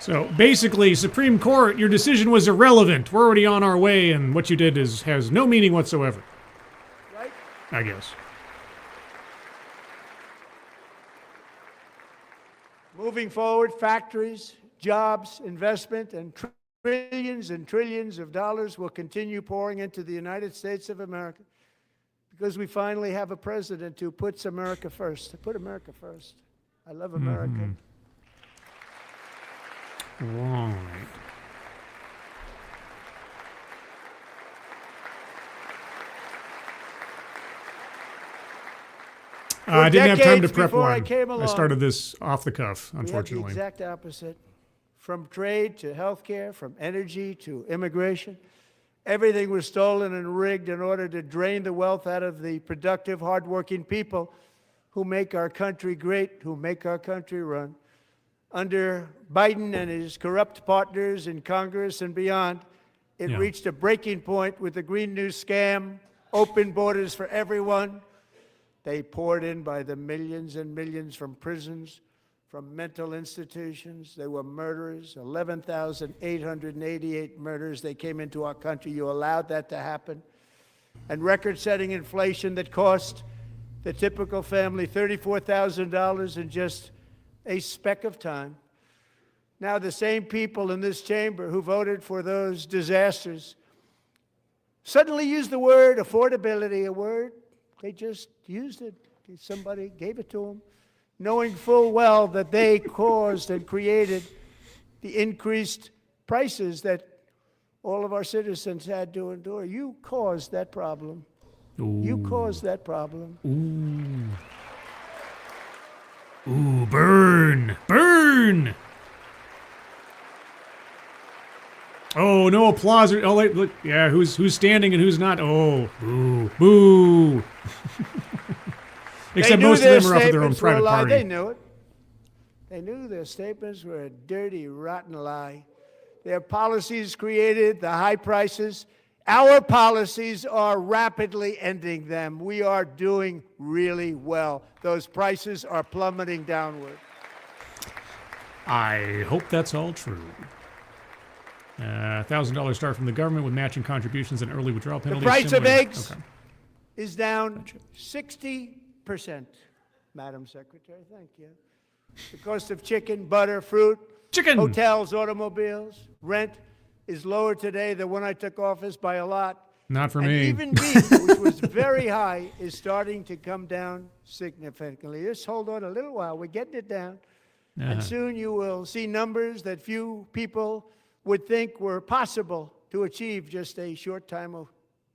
So basically, Supreme Court, your decision was irrelevant. We're already on our way, and what you did has no meaning whatsoever. Right? I guess. Moving forward, factories, jobs, investment, and trillions of dollars will continue pouring into the United States of America because we finally have a president who puts America first. Put America first. I love America. Right. I didn't have time to decades prep before one. I came I along, started this off the cuff, We had the unfortunately. exact opposite. From trade to healthcare, from energy to immigration, everything was stolen and rigged in order to drain the wealth out of the productive, hardworking people who make our country great, who make our country run. Under Biden and his corrupt partners in Congress and beyond, it reached a breaking point with the Green New scam, open borders for everyone. They poured in by the millions and millions from prisons, from mental institutions. They were murderers, 11,888 murders. They came into our country. You allowed that to happen. And record-setting inflation that cost the typical family $34,000 in just a speck of time. Now the same people in this chamber who voted for those disasters suddenly use the word affordability, a word they just used it. Somebody gave it to them, knowing full well that they caused and created the increased prices that all of our citizens had to endure. You caused that problem. You caused that problem. Ooh, burn! Burn! Oh, no applause. Oh, wait, look. Yeah, who's standing and who's not? Oh, boo. Boo. Except most of them are off at their own private party. They knew it. They knew their statements were a dirty, rotten lie. Their policies created the high prices. Our policies are rapidly ending them. We are doing really well. Those prices are plummeting downward. I hope that's all true. $1,000 start from the government with matching contributions and early withdrawal The penalties. price of eggs Okay. is down 60%, Madam Secretary. Thank you. The cost of chicken, butter, fruit, Chicken! hotels, automobiles, rent is lower today than when I took office by a lot. Not for And me. even beef, which was very high, is starting to come down significantly. Just hold on a little while. We're getting it down. And soon you will see numbers that few people would think were possible to achieve just a short time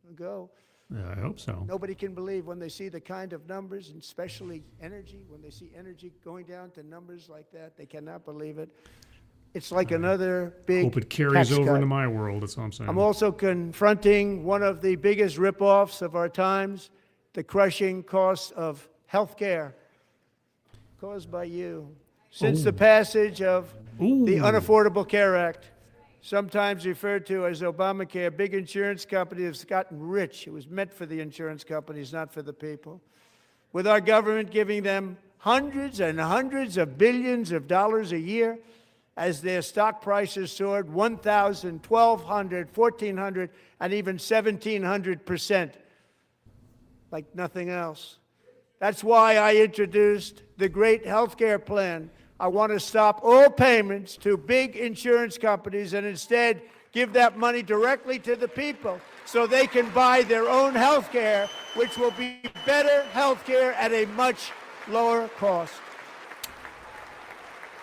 ago. I hope so. Nobody can believe when they see the kind of numbers, and especially energy, when they see energy going down to numbers like that, they cannot believe it. It's like another big Hope it carries tax over cut. into my world. That's all I'm saying. I'm also confronting one of the biggest ripoffs of our times, the crushing cost of health care caused by you. Since the passage of the Unaffordable Care Act, sometimes referred to as Obamacare, big insurance companies have gotten rich. It was meant for the insurance companies, not for the people. With our government giving them hundreds and hundreds of billions of dollars a year as their stock prices soared 1,000, 1,200, 1,400, and even 1,700%, like nothing else. That's why I introduced the great health care plan. I want to stop all payments to big insurance companies and instead give that money directly to the people so they can buy their own health care, which will be better health care at a much lower cost.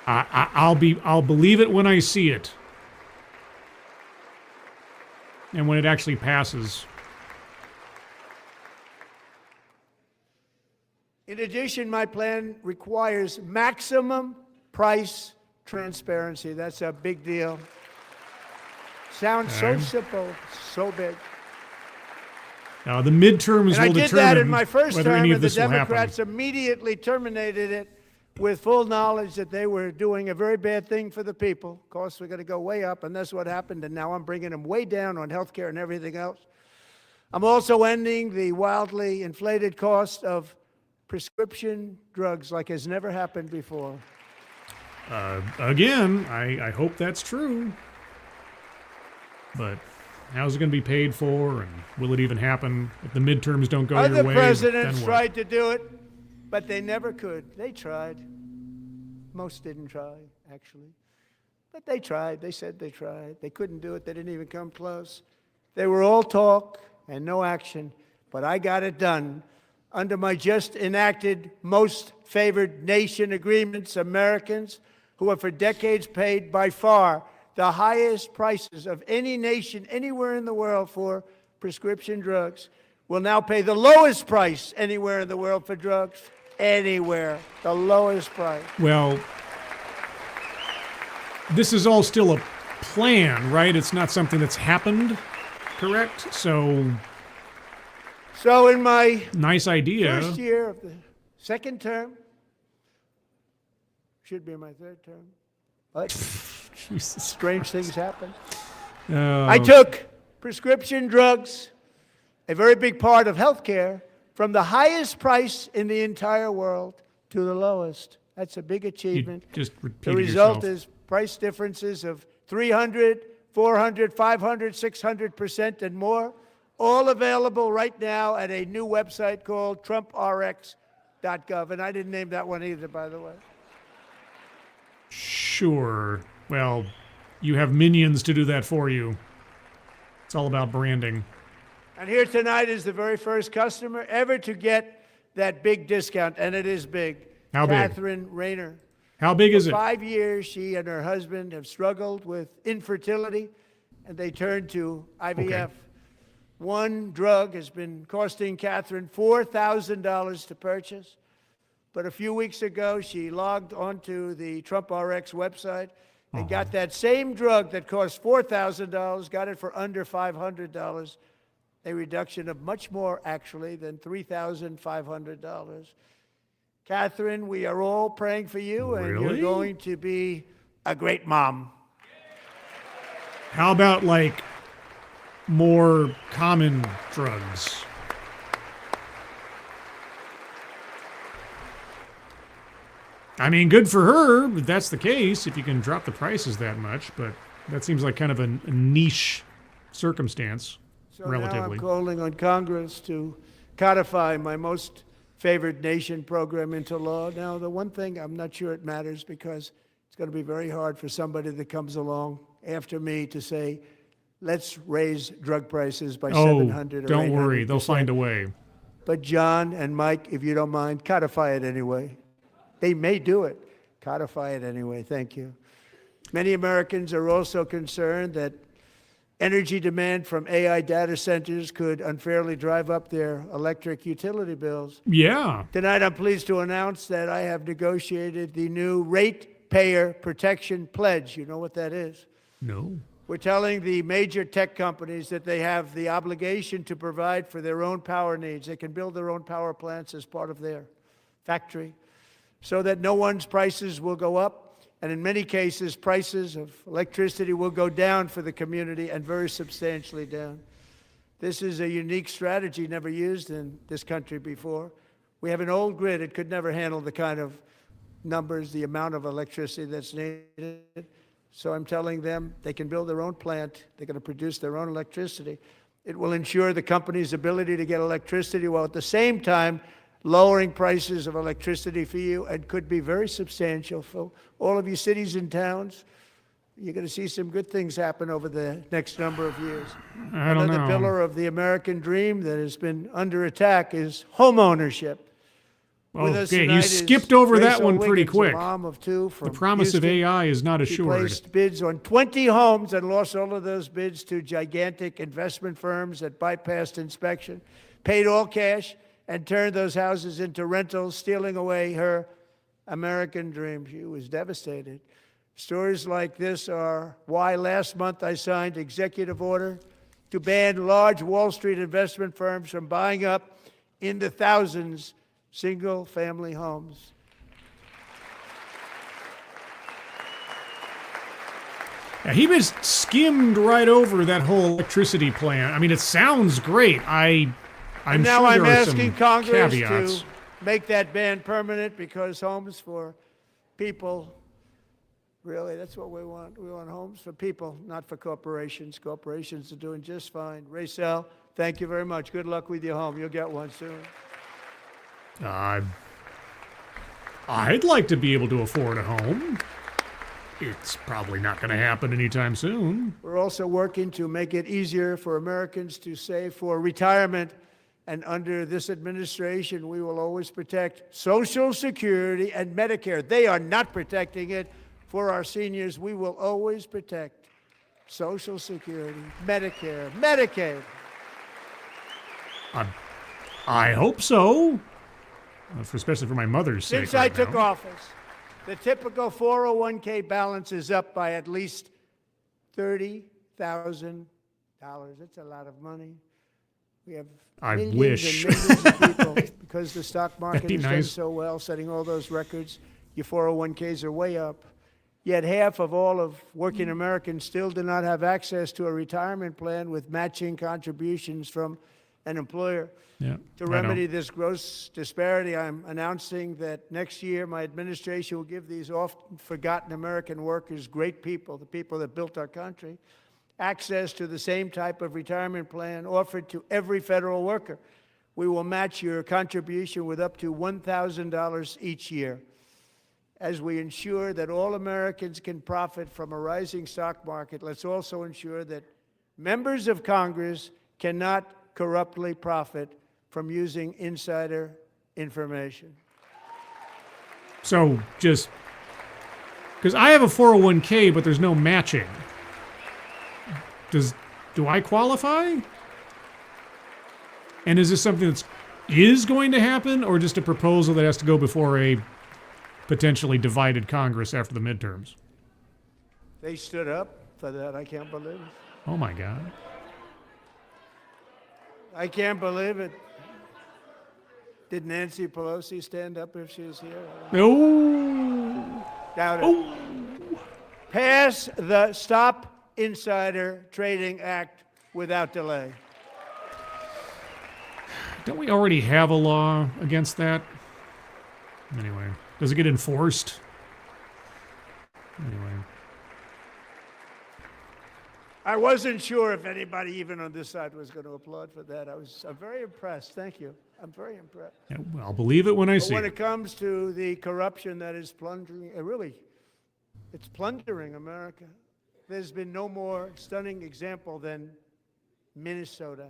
I'll believe it when I see it. And when it actually passes. In addition, my plan requires maximum price transparency. That's a big deal. Sounds so simple, so big. Now, the midterms And I will did that in determine my first whether term, any of and the this will happen. Democrats immediately terminated it with full knowledge that they were doing a very bad thing for the people. Costs were going to go way up, and that's what happened, and now I'm bringing them way down on health care and everything else. I'm also ending the wildly inflated cost of prescription drugs like has never happened before. Again, I hope that's true. But how's it going to be paid for, and will it even happen if the midterms don't go your Other way? presidents then what? tried to do it, but they never could. They tried. Most didn't try, actually. But they tried. They said they tried. They couldn't do it. They didn't even come close. They were all talk and no action, but I got it done. Under my just enacted most favored nation agreements, Americans who have for decades paid by far the highest prices of any nation anywhere in the world for prescription drugs will now pay the lowest price anywhere in the world for drugs. Anywhere. The lowest price. Well, this is all still a plan, right? It's not something that's happened, correct? So in my nice idea. first year of the second term, should be my third term, but Jesus. strange things happen. Oh, I took prescription drugs, a very big part of healthcare, from the highest price in the entire world to the lowest. That's a big achievement. just The repeated result yourself. is price differences of 300, 400, 500, 600% and more, all available right now at a new website called TrumpRx.gov. And I didn't name that one either, by the way. Sure. Well, you have minions to do that for you. It's all about branding. And here tonight is the very first customer ever to get that big discount, and it is big. How big? Catherine Rayner. How big is For it? 5 years, she and her husband have struggled with infertility, and they turned to IVF. Okay. One drug has been costing Catherine $4,000 to purchase. But a few weeks ago, she logged onto the Trump RX website and got that same drug that cost $4,000, got it for under $500, a reduction of much more, actually, than $3,500. Catherine, we are all praying for you, and Really? you're going to be a great mom. How about, like, more common drugs? I mean, good for her if that's the case, if you can drop the prices that much, but that seems like kind of a niche circumstance, So relatively. now I'm calling on Congress to codify my most favored nation program into law. Now, the one thing, I'm not sure it matters because it's going to be very hard for somebody that comes along after me to say, let's raise drug prices by 700 or 800%. Don't worry, they'll find a way. But John and Mike, if you don't mind, codify it anyway. They may do it. Codify it anyway. Thank you. Many Americans are also concerned that energy demand from AI data centers could unfairly drive up their electric utility bills. Yeah. Tonight, I'm pleased to announce that I have negotiated the new Ratepayer Protection Pledge. You know what that is? No. We're telling the major tech companies that they have the obligation to provide for their own power needs. They can build their own power plants as part of their factory so that no one's prices will go up. And in many cases, prices of electricity will go down for the community and very substantially down. This is a unique strategy never used in this country before. We have an old grid. It could never handle the kind of numbers, the amount of electricity that's needed. So I'm telling them they can build their own plant. They're going to produce their own electricity. It will ensure the company's ability to get electricity while at the same time lowering prices of electricity for you, and could be very substantial for all of you cities and towns. You're going to see some good things happen over the next number of years. I don't Another know. pillar of the American dream that has been under attack is home ownership. With us Okay, you tonight is skipped over that Rachel one pretty Wiggins, a quick. mom of two The from promise of Houston. AI is not She assured. placed bids on 20 homes and lost all of those bids to gigantic investment firms that bypassed inspection, paid all cash, and turned those houses into rentals, stealing away her American dream. She was devastated. Stories like this are why last month I signed executive order to ban large Wall Street investment firms from buying up in the thousands single-family homes. Yeah, he just skimmed right over that whole electricity plan. I mean, it sounds great. I'm Now sure I'm there are asking some Congress caveats. to make that ban permanent because homes for people, really, that's what we want. We want homes for people, not for corporations. Corporations are doing just fine. Raysel, thank you very much. Good luck with your home. You'll get one soon. I'd like to be able to afford a home. It's probably not going to happen anytime soon. We're also working to make it easier for Americans to save for retirement. And under this administration, we will always protect Social Security and Medicare. They are not protecting it for our seniors. We will always protect Social Security, Medicare, Medicaid. I hope so. Especially for my mother's sake. Since I took office, the typical 401k balance is up by at least $30,000. That's a lot of money. We have millions and millions of people because the stock market has done so well, setting all those records. Your 401ks are way up. Yet half of all of working Americans still do not have access to a retirement plan with matching contributions from an employer. Yeah, to remedy this gross disparity, I'm announcing that next year my administration will give these often forgotten American workers, great people, the people that built our country, access to the same type of retirement plan offered to every federal worker. We will match your contribution with up to $1,000 each year. As we ensure that all Americans can profit from a rising stock market, let's also ensure that members of Congress cannot corruptly profit from using insider information. So just because I have a 401k, but there's no matching. Do I qualify? And is this something that is going to happen, or just a proposal that has to go before a potentially divided Congress after the midterms? They stood up for that. I can't believe it. Oh my God. I can't believe it. Did Nancy Pelosi stand up if she was here? No. Doubt it. Pass the Stop Insider Trading Act without delay. Don't we already have a law against that? Anyway, does it get enforced? Anyway. I wasn't sure if anybody even on this side was going to applaud for that. I'm very impressed. Thank you. I'm very impressed. Yeah, well, I'll believe it when I see When it. it comes to the corruption that is plundering, it's plundering America. There's been no more stunning example than Minnesota.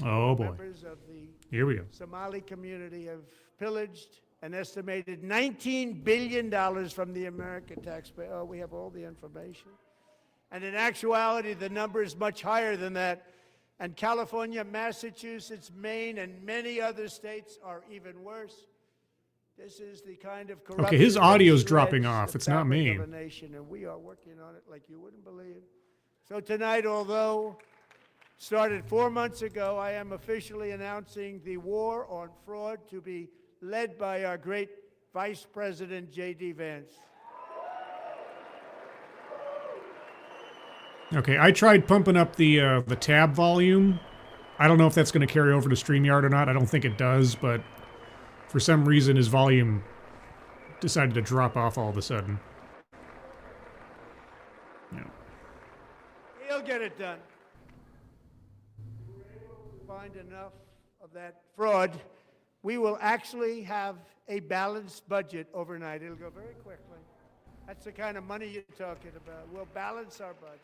Oh boy. Members of the Here we go. Somali community have pillaged an estimated $19 billion from the American taxpayer. Oh, we have all the information. And in actuality, the number is much higher than that. And California, Massachusetts, Maine, and many other states are even worse. This is the kind of corruption. Okay, his audio's that dropping shreds off. the It's not me. fabric of a nation, and we are working on it like you wouldn't believe. So tonight, although started 4 months ago, I am officially announcing the war on fraud to be led by our great Vice President J.D. Vance. Okay, I tried pumping up the tab volume. I don't know if that's going to carry over to StreamYard or not. I don't think it does, but for some reason his volume decided to drop off all of a sudden. Yeah. He'll get it done. If we're able to find enough of that fraud, we will actually have a balanced budget overnight. It'll go very quickly. That's the kind of money you're talking about. We'll balance our budget.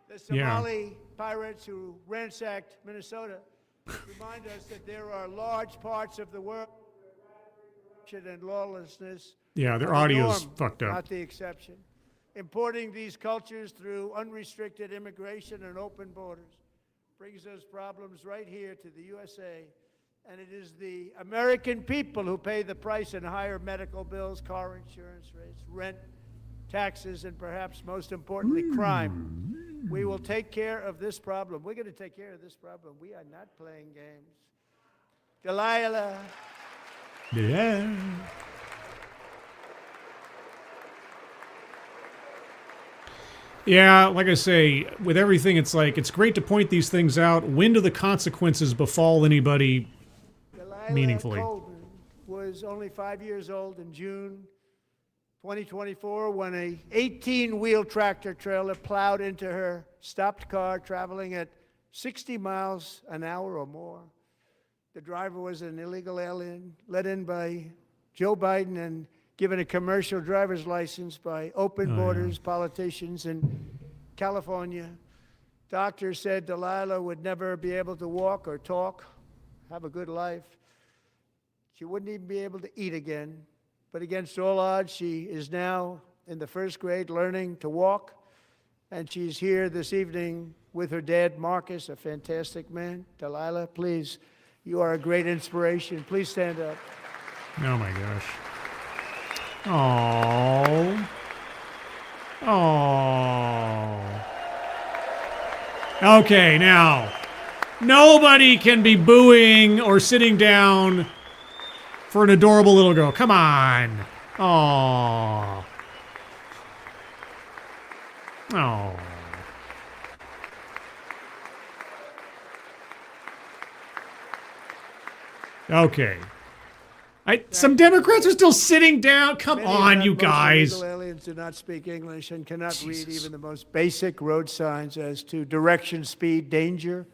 The Somali pirates who ransacked Minnesota remind us that there are large parts of the world where corruption and lawlessness Yeah, their are the audio's norm, fucked up. not the exception. Importing these cultures through unrestricted immigration and open borders brings those problems right here to the USA. And it is the American people who pay the price in higher medical bills, car insurance rates, rent, taxes, and perhaps most importantly, crime. We will take care of this problem. We're going to take care of this problem. We are not playing games. Delilah. Yeah. Yeah, like I say, with everything, it's like it's great to point these things out. When do the consequences befall anybody Delilah meaningfully? Colburn was only 5 years old in June 2024 when a 18-wheel tractor trailer plowed into her stopped car traveling at 60 miles an hour or more. The driver was an illegal alien let in by Joe Biden and given a commercial driver's license by open borders politicians in California. Doctors said Delilah would never be able to walk or talk, have a good life. She wouldn't even be able to eat again. But against all odds, she is now in the first grade learning to walk. And she's here this evening with her dad, Marcus, a fantastic man. Delilah, please, you are a great inspiration. Please stand up. Oh my gosh. Oh. Oh. Okay, now, nobody can be booing or sitting down for an adorable little girl. Come on. Oh. Oh. Okay. Some Democrats are still sitting down. Come Many on, of you most guys. illegal aliens do not speak English and cannot read Jesus. even the most basic road signs as to direction, speed, danger,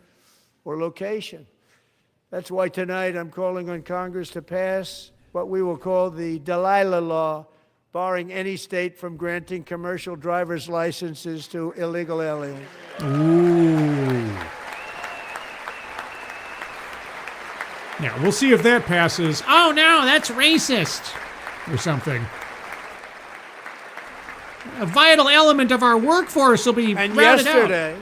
or location. That's why tonight I'm calling on Congress to pass what we will call the Delilah Law, barring any state from granting commercial driver's licenses to illegal aliens. Ooh. Yeah, we'll see if that passes. Oh no, that's racist. Or something. A vital element of our workforce will be And routed out. yesterday,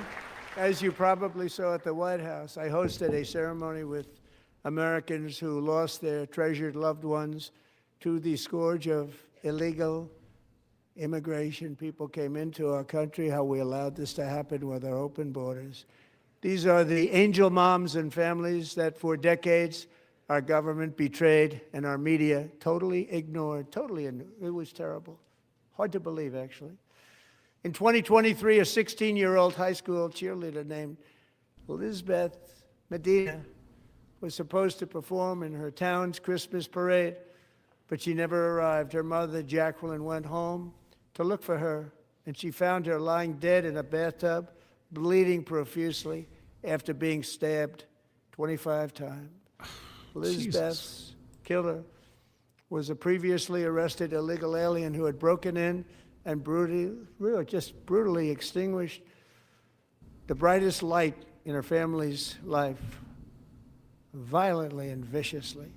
as you probably saw at the White House, I hosted a ceremony with Americans who lost their treasured loved ones to the scourge of illegal immigration. People came into our country, how we allowed this to happen with our open borders. These are the angel moms and families that for decades our government betrayed and our media totally ignored. It was terrible. Hard to believe, actually. In 2023, a 16-year-old high school cheerleader named Elizabeth Medina was supposed to perform in her town's Christmas parade, but she never arrived. Her mother, Jacqueline, went home to look for her, and she found her lying dead in a bathtub, bleeding profusely after being stabbed 25 times. Elizabeth's killer was a previously arrested illegal alien who had broken in and brutally extinguished the brightest light in her family's life, violently and viciously.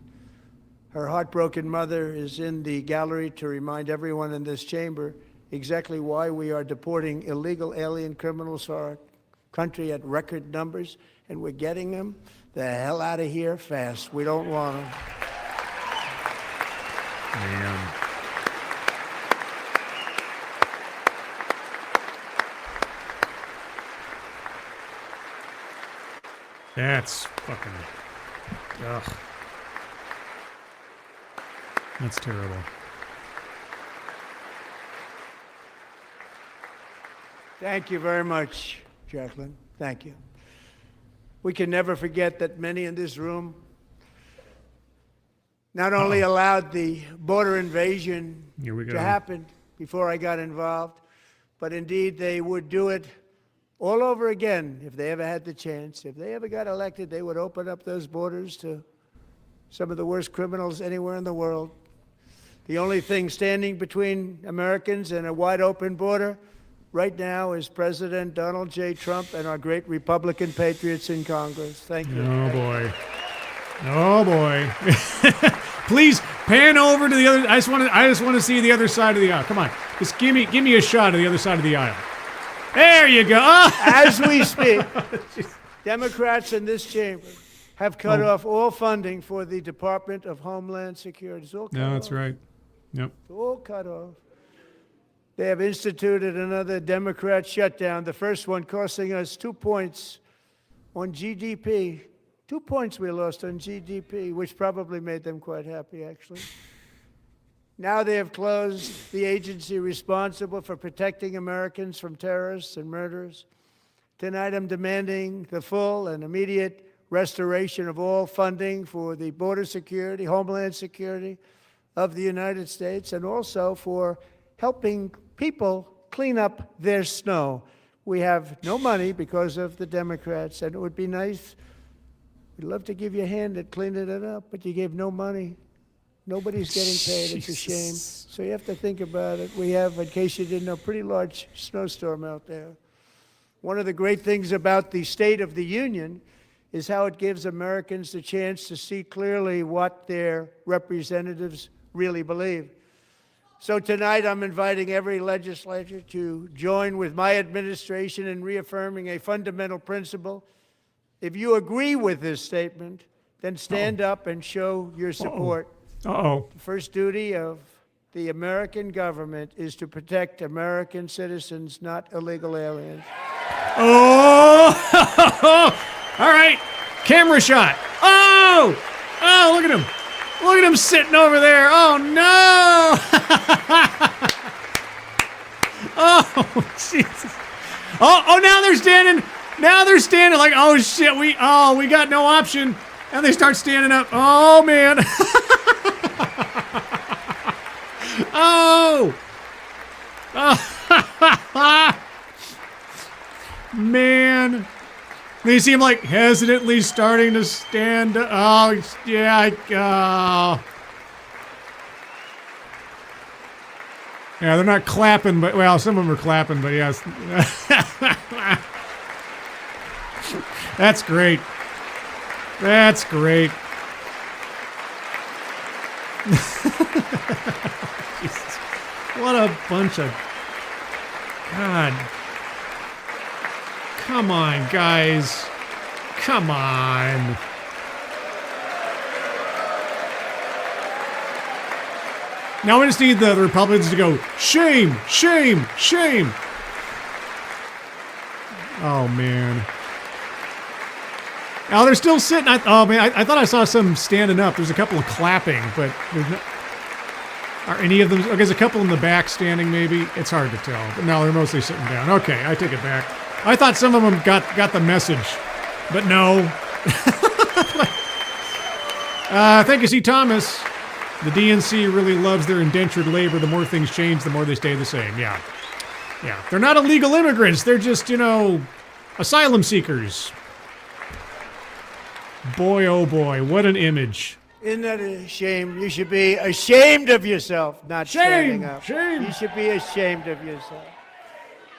Her heartbroken mother is in the gallery to remind everyone in this chamber exactly why we are deporting illegal alien criminals to our country at record numbers, and we're getting them the hell out of here fast. We don't want them. Man. That's fucking... Ugh. That's terrible. Thank you very much, Jacqueline. Thank you. We can never forget that many in this room not only allowed the border invasion Here we go. to happen before I got involved, but indeed they would do it all over again if they ever had the chance. If they ever got elected, they would open up those borders to some of the worst criminals anywhere in the world. The only thing standing between Americans and a wide open border right now is President Donald J. Trump and our great Republican patriots in Congress. Thank you. Oh, boy. Oh, boy. Please pan over to the other... I just want to see the other side of the aisle. Come on. Just give me a shot of the other side of the aisle. There you go. Oh. As we speak, Democrats in this chamber have cut off all funding for the Department of Homeland Security. It's all cut No, that's off. right. Yep. It's all cut off. They have instituted another Democrat shutdown, the first one costing us 2 points on GDP. 2 points we lost on GDP, which probably made them quite happy, actually. Now they have closed the agency responsible for protecting Americans from terrorists and murderers. Tonight I'm demanding the full and immediate restoration of all funding for the border security, homeland security of the United States, and also for helping people clean up their snow. We have no money because of the Democrats, and it would be nice. We'd love to give you a hand at cleaning it up, but you gave no money. Nobody's getting paid. It's a shame. So you have to think about it. We have, in case you didn't know, a pretty large snowstorm out there. One of the great things about the State of the Union is how it gives Americans the chance to see clearly what their representatives really believe. So tonight I'm inviting every legislator to join with my administration in reaffirming a fundamental principle. If you agree with this statement, then stand up and show your support. Uh-oh. The first duty of the American government is to protect American citizens, not illegal aliens. Oh! All right. Camera shot. Oh! Oh, look at him. Look at him sitting over there. Oh, no! Oh, Jesus. Oh, now they're standing. Now they're standing like, oh, shit, we got no option. And they start standing up. Oh, man. Oh! Oh! Man. They seem like hesitantly starting to stand up. Oh, yeah. Oh. Yeah, they're not clapping, but, well, some of them are clapping, but yes. That's great. That's great. Jesus. What a bunch of... God. Come on, guys. Come on. Now we just need the Republicans to go, shame, shame, shame. Oh, man. Now they're still sitting. Oh, man, I thought I saw some standing up. There's a couple of clapping, but there's no... Are any of them... Okay, there's a couple in the back standing, maybe. It's hard to tell. But no, they're mostly sitting down. Okay, I take it back. I thought some of them got the message, but no. Thank you, C. Thomas. The DNC really loves their indentured labor. The more things change, the more they stay the same. Yeah. Yeah. They're not illegal immigrants. They're just, asylum seekers. Boy, oh boy, what an image. Isn't that a shame? You should be ashamed of yourself, not standing up. Shame. You should be ashamed of yourself.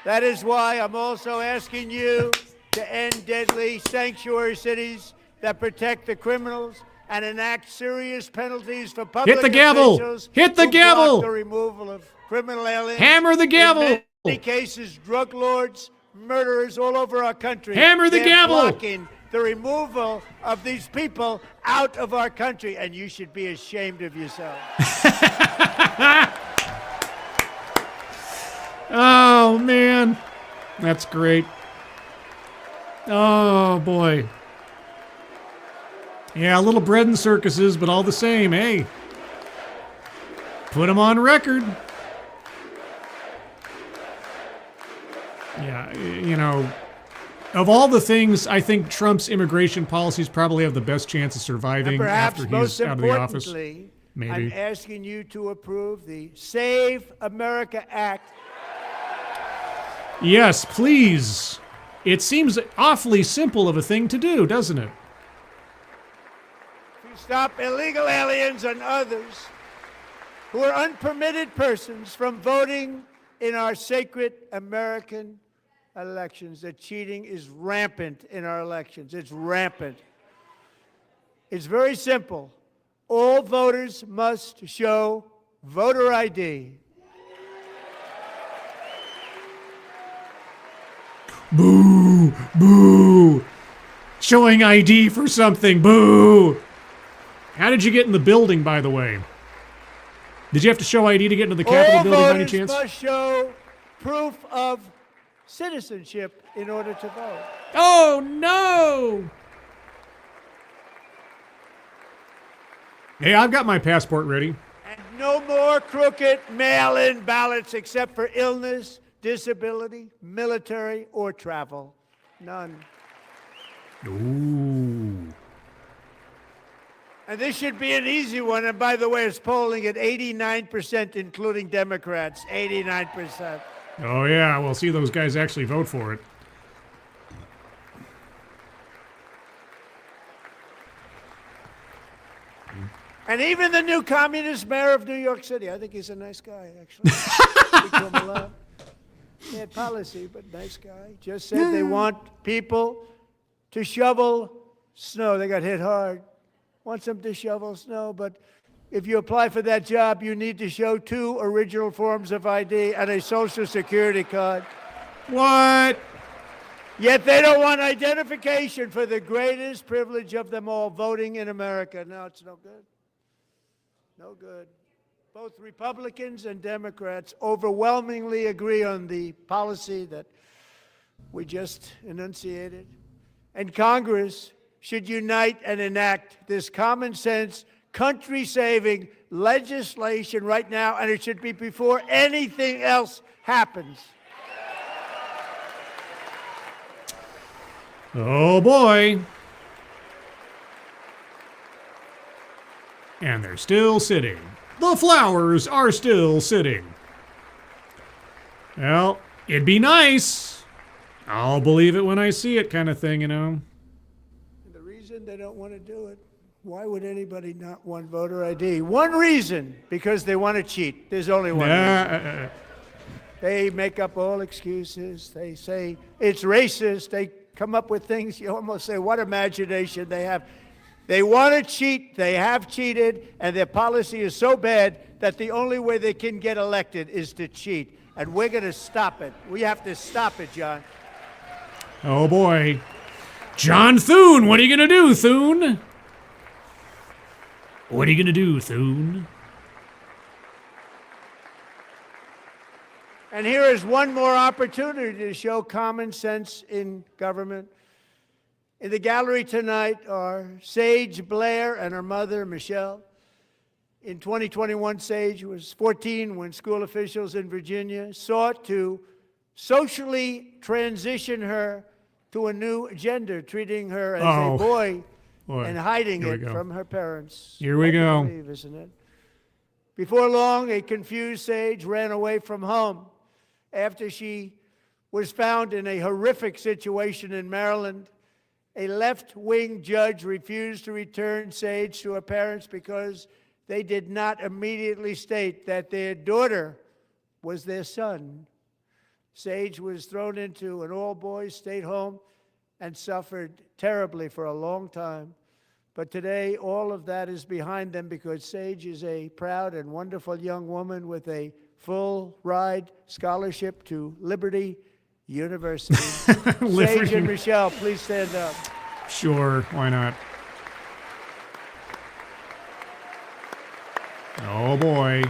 That is why I'm also asking you to end deadly sanctuary cities that protect the criminals and enact serious penalties for public Hit the gavel. officials Hit the who gavel. block the removal of criminal aliens. Hammer the gavel. In many cases, drug lords, murderers all over our country. Hammer the They're gavel. blocking the removal of these people out of our country, and you should be ashamed of yourself. Oh, man. That's great. Oh, boy. Yeah, a little bread and circuses, but all the same, hey. Put them on record. Yeah, of all the things, I think Trump's immigration policies probably have the best chance of surviving after he's out of the office. Maybe. I'm asking you to approve the Save America Act. Yes, please. It seems awfully simple of a thing to do, doesn't it? To stop illegal aliens and others who are unpermitted persons from voting in our sacred American elections. The cheating is rampant in our elections. It's rampant. It's very simple. All voters must show voter ID. Boo! Boo! Showing ID for something. Boo! How did you get in the building, by the way? Did you have to show ID to get into the Capitol building by any chance? All voters must show proof of citizenship in order to vote. Oh, no! Hey, I've got my passport ready. And no more crooked mail-in ballots except for illness, disability, military, or travel. None. Ooh. And this should be an easy one. And by the way, it's polling at 89%, including Democrats. 89%. Oh, yeah. We'll see those guys actually vote for it. And even the new communist mayor of New York City, I think he's a nice guy, actually. We come along. Bad policy, but nice guy. Just said they want people to shovel snow. They got hit hard. Wants them to shovel snow, but if you apply for that job, you need to show 2 original forms of ID and a Social Security card. What? Yet they don't want identification for the greatest privilege of them all, voting in America. No, it's no good. No good. Both Republicans and Democrats overwhelmingly agree on the policy that we just enunciated. And Congress should unite and enact this common sense, country-saving legislation right now, and it should be before anything else happens. Oh, boy. And they're still sitting. The flowers are still sitting. Well, it'd be nice. I'll believe it when I see it, kind of thing, you know. The reason they don't want to do it, why would anybody not want voter ID? One reason, because they want to cheat. There's only one reason. They make up all excuses. They say it's racist. They come up with things you almost say, what imagination they have. They want to cheat, they have cheated, and their policy is so bad that the only way they can get elected is to cheat. And we're going to stop it. We have to stop it, John. Oh, boy. John Thune, what are you going to do, Thune? What are you going to do, Thune? And here is one more opportunity to show common sense in government. In the gallery tonight are Sage Blair and her mother, Michelle. In 2021, Sage was 14 when school officials in Virginia sought to socially transition her to a new gender, treating her as a boy and hiding it from her parents. Here we go. Believe, isn't it? Before long, a confused Sage ran away from home after she was found in a horrific situation in Maryland. A left-wing judge refused to return Sage to her parents because they did not immediately state that their daughter was their son. Sage was thrown into an all-boys state home and suffered terribly for a long time. But today, all of that is behind them because Sage is a proud and wonderful young woman with a full-ride scholarship to Liberty University. Sage and Michelle, please stand up. Sure, why not? Oh, boy.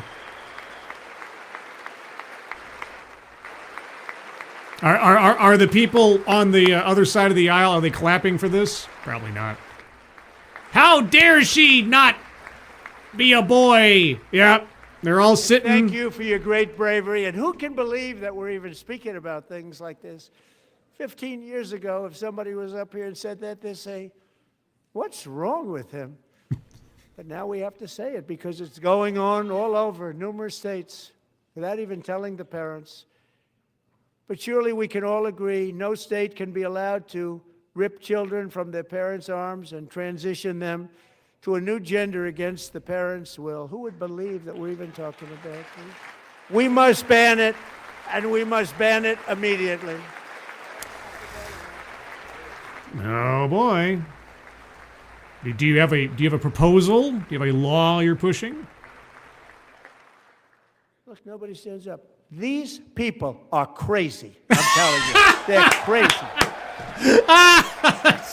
Are the people on the other side of the aisle, are they clapping for this? Probably not. How dare she not be a boy? Yep, they're all sitting. Thank you for your great bravery. And who can believe that we're even speaking about things like this? 15 years ago, if somebody was up here and said that, they'd say, what's wrong with him? But now we have to say it because it's going on all over numerous states without even telling the parents. But surely we can all agree no state can be allowed to rip children from their parents' arms and transition them to a new gender against the parents' will. Who would believe that we're even talking about this? We must ban it, and we must ban it immediately. Oh, boy. Do you have a proposal? Do you have a law you're pushing? Look, nobody stands up. These people are crazy. I'm telling you, they're crazy.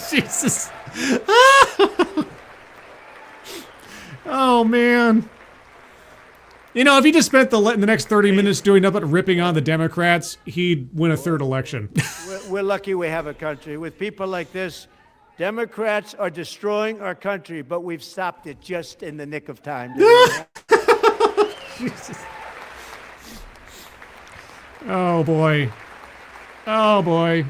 Jesus. Oh, man. You know, if he just spent the next 30 minutes doing nothing but ripping on the Democrats, he'd win a third election. We're lucky we have a country. With people like this, Democrats are destroying our country, but we've stopped it just in the nick of time. Jesus. Oh, boy. Oh, boy.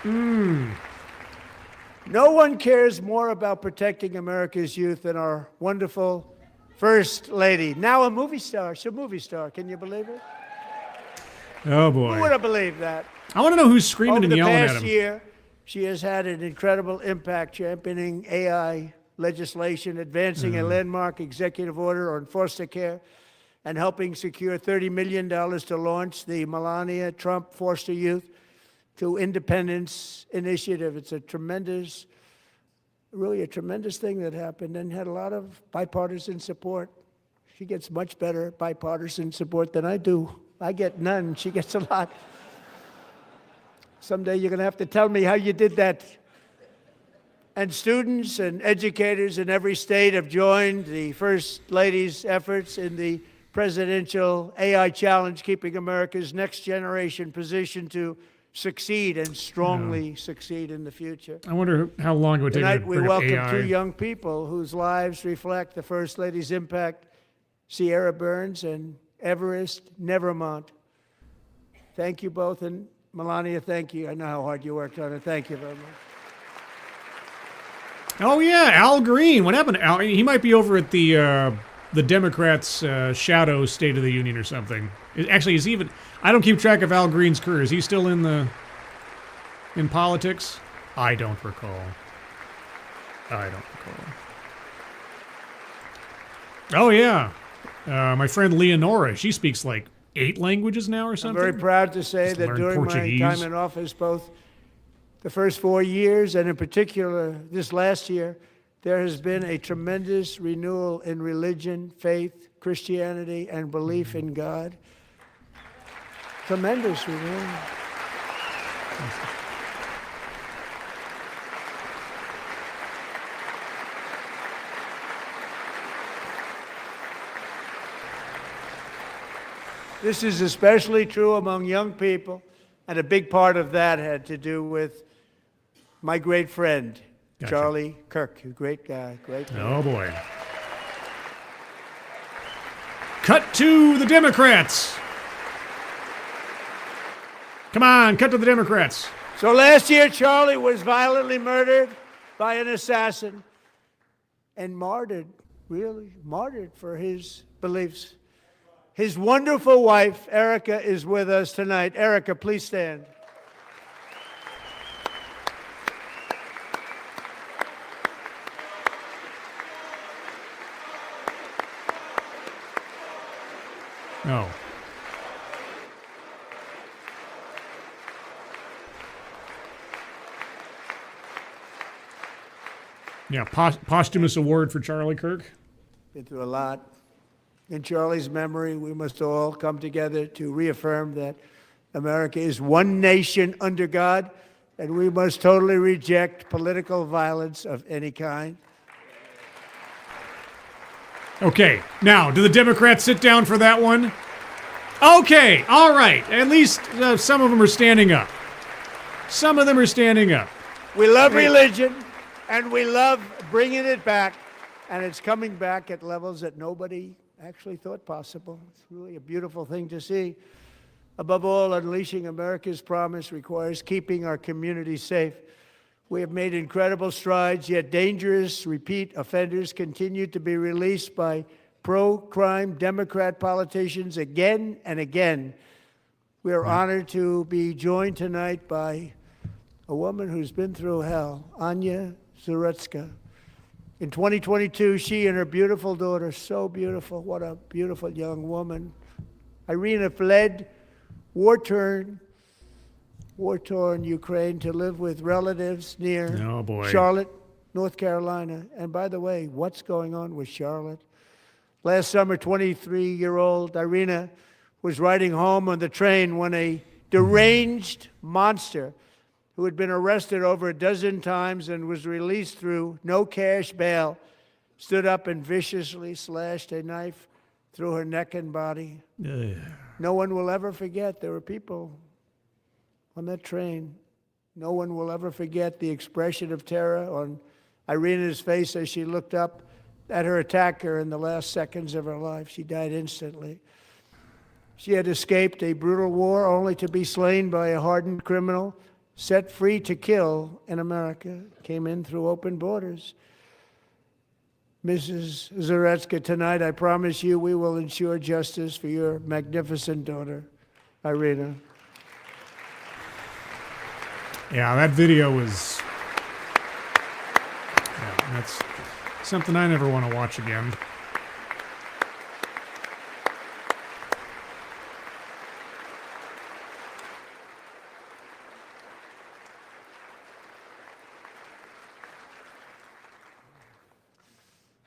No one cares more about protecting America's youth than our wonderful First Lady, now a movie star. She's a movie star. Can you believe it? Oh, Who would boy. have believed that? I want to know who's screaming Over and the yelling at past him. year, she has had an incredible impact championing AI legislation, advancing a landmark executive order on foster care, and helping secure $30 million to launch the Melania Trump Foster Youth to Independence Initiative. It's a tremendous, really a tremendous thing that happened and had a lot of bipartisan support. She gets much better bipartisan support than I do. I get none. She gets a lot. Someday you're going to have to tell me how you did that. And students and educators in every state have joined the First Lady's efforts in the presidential AI challenge, keeping America's next generation positioned to succeed and strongly succeed in the future. I wonder how long it would take to Tonight, we bring up welcome AI. two young people whose lives reflect the First Lady's impact, Sierra Burns and Everest Nevermont. Thank you both, and Melania, thank you. I know how hard you worked on it. Thank you very much. Oh, yeah, Al Green. What happened to Al? He might be over at the Democrats' shadow State of the Union or something. Actually, is he even... I don't keep track of Al Green's career. Is he still in politics? I don't recall. Oh, yeah. My friend Leonora, she speaks like 8 languages now or I'm something. very proud to say Just that learned during Portuguese. my time in office, both the first 4 years and in particular this last year, there has been a tremendous renewal in religion, faith, Christianity, and belief in God. Tremendous renewal. This is especially true among young people, and a big part of that had to do with my great friend, Gotcha. Charlie Kirk, a great guy, great guy. Oh, boy. Cut to the Democrats. Come on, cut to the Democrats. So last year, Charlie was violently murdered by an assassin and martyred, really martyred for his beliefs. His wonderful wife, Erica, is with us tonight. Erica, please stand. Oh. Yeah, posthumous award for Charlie Kirk. Been through a lot. In Charlie's memory, we must all come together to reaffirm that America is one nation under God, and we must totally reject political violence of any kind. Okay, now, do the Democrats sit down for that one? Okay, all right. At least some of them are standing up. Some of them are standing up. We love religion, and we love bringing it back, and it's coming back at levels that nobody actually thought possible. It's really a beautiful thing to see. Above all, unleashing America's promise requires keeping our communities safe. We have made incredible strides, yet dangerous repeat offenders continue to be released by pro-crime Democrat politicians again and again. We are honored to be joined tonight by a woman who's been through hell, Anya Zarutska. In 2022, she and her beautiful daughter, so beautiful, what a beautiful young woman, Irina, fled war-torn Ukraine to live with relatives near Charlotte, North Carolina. And by the way, what's going on with Charlotte? Last summer, 23-year-old Irina was riding home on the train when a deranged monster who had been arrested over a dozen times and was released through no cash bail, stood up and viciously slashed a knife through her neck and body. Ugh. No one will ever forget. There were people on that train. No one will ever forget the expression of terror on Irina's face as she looked up at her attacker in the last seconds of her life. She died instantly. She had escaped a brutal war only to be slain by a hardened criminal, set free to kill in America, came in through open borders. Mrs. Zaretsky, tonight I promise you we will ensure justice for your magnificent daughter, Irina. Yeah, that video was... Yeah, that's something I never want to watch again.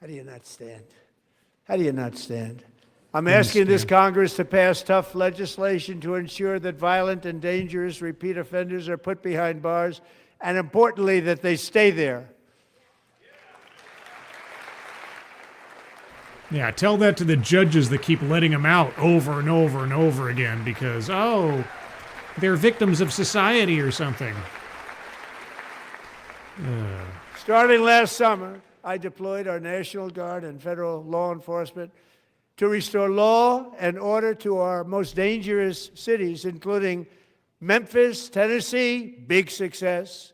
How do you not stand? How do you not stand? I'm asking this Congress to pass tough legislation to ensure that violent and dangerous repeat offenders are put behind bars, and importantly, that they stay there. Yeah, tell that to the judges that keep letting them out over and over and over again because, oh, they're victims of society or something. Starting last summer, I deployed our National Guard and federal law enforcement to restore law and order to our most dangerous cities, including Memphis, Tennessee, big success,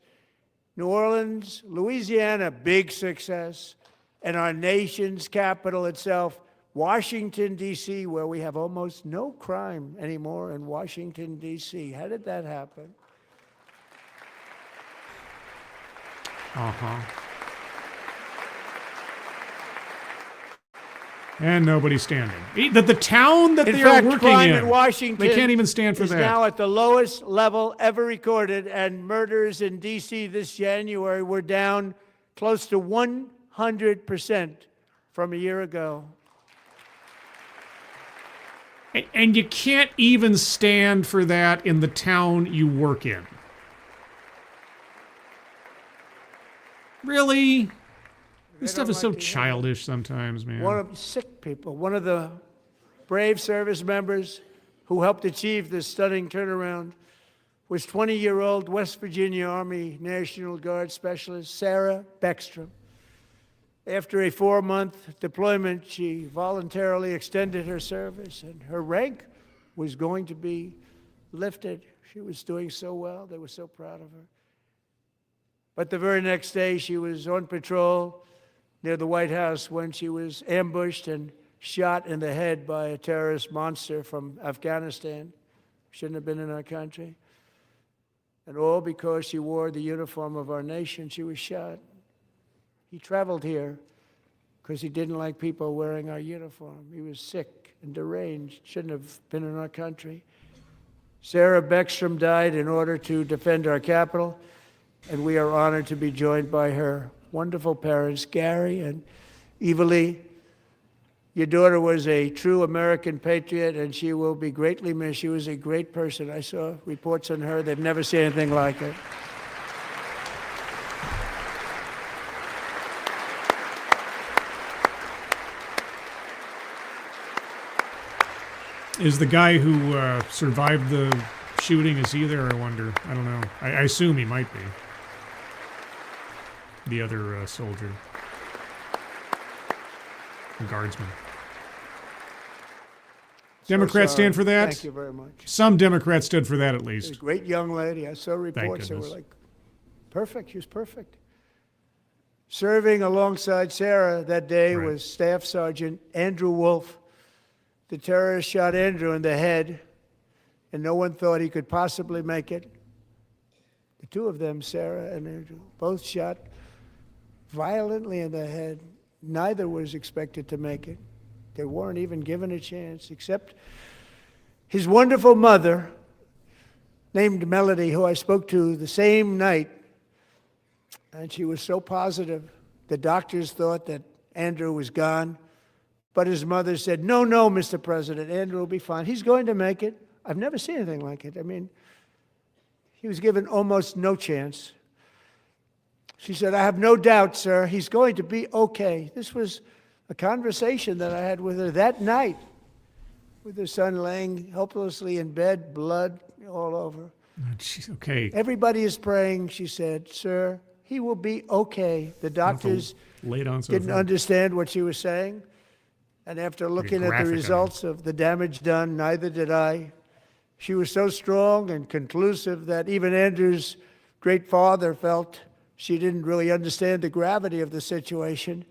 New Orleans, Louisiana, big success, and our nation's capital itself, Washington, D.C., where we have almost no crime anymore in Washington, D.C. How did that happen? Uh-huh. And nobody's standing. The town that they are working crime in, Washington they can't even stand for is that. now at the lowest level ever recorded, and murders in D.C. this January were down close to 100% from a year ago. And you can't even stand for that in the town you work in. Really? This stuff is so childish sometimes, man. One of sick people, one of the brave service members who helped achieve this stunning turnaround was 20-year-old West Virginia Army National Guard Specialist Sarah Beckstrom. After a 4-month deployment, she voluntarily extended her service, and her rank was going to be lifted. She was doing so well. They were so proud of her. But the very next day, she was on patrol near the White House when she was ambushed and shot in the head by a terrorist monster from Afghanistan. Shouldn't have been in our country. And all because she wore the uniform of our nation, she was shot. He traveled here because he didn't like people wearing our uniform. He was sick and deranged, shouldn't have been in our country. Sarah Beckstrom died in order to defend our capital, and we are honored to be joined by her wonderful parents, Gary and Eva Lee. Your daughter was a true American patriot, and she will be greatly missed. She was a great person. I saw reports on her. They've never seen anything like it. Is the guy who survived the shooting, is he there, I wonder? I don't know. I assume he might be. The other soldier. The guardsman. Democrats stand for that? Thank you very much. Some Democrats stood for that at A least. great young lady. I saw reports that were goodness. like, perfect. She was perfect. Serving alongside Sarah that day Right. was Staff Sergeant Andrew Wolf. The terrorist shot Andrew in the head, and no one thought he could possibly make it. The two of them, Sarah and Andrew, both shot violently in the head. Neither was expected to make it. They weren't even given a chance, except his wonderful mother, named Melody, who I spoke to the same night, and she was so positive. The doctors thought that Andrew was gone, but his mother said, no, Mr. President, Andrew will be fine. He's going to make it. I've never seen anything like it. I mean, he was given almost no chance. She said, I have no doubt, sir, he's going to be okay. This was a conversation that I had with her that night, with her son laying helplessly in bed, blood all over. Jeez, okay. Everybody is praying, she said, sir, He will be okay. The doctors Lay it on so didn't understand what she was saying. And after looking at the graphic on it. results of the damage done, neither did I. She was so strong and conclusive that even Andrew's great father felt she didn't really understand the gravity of the situation.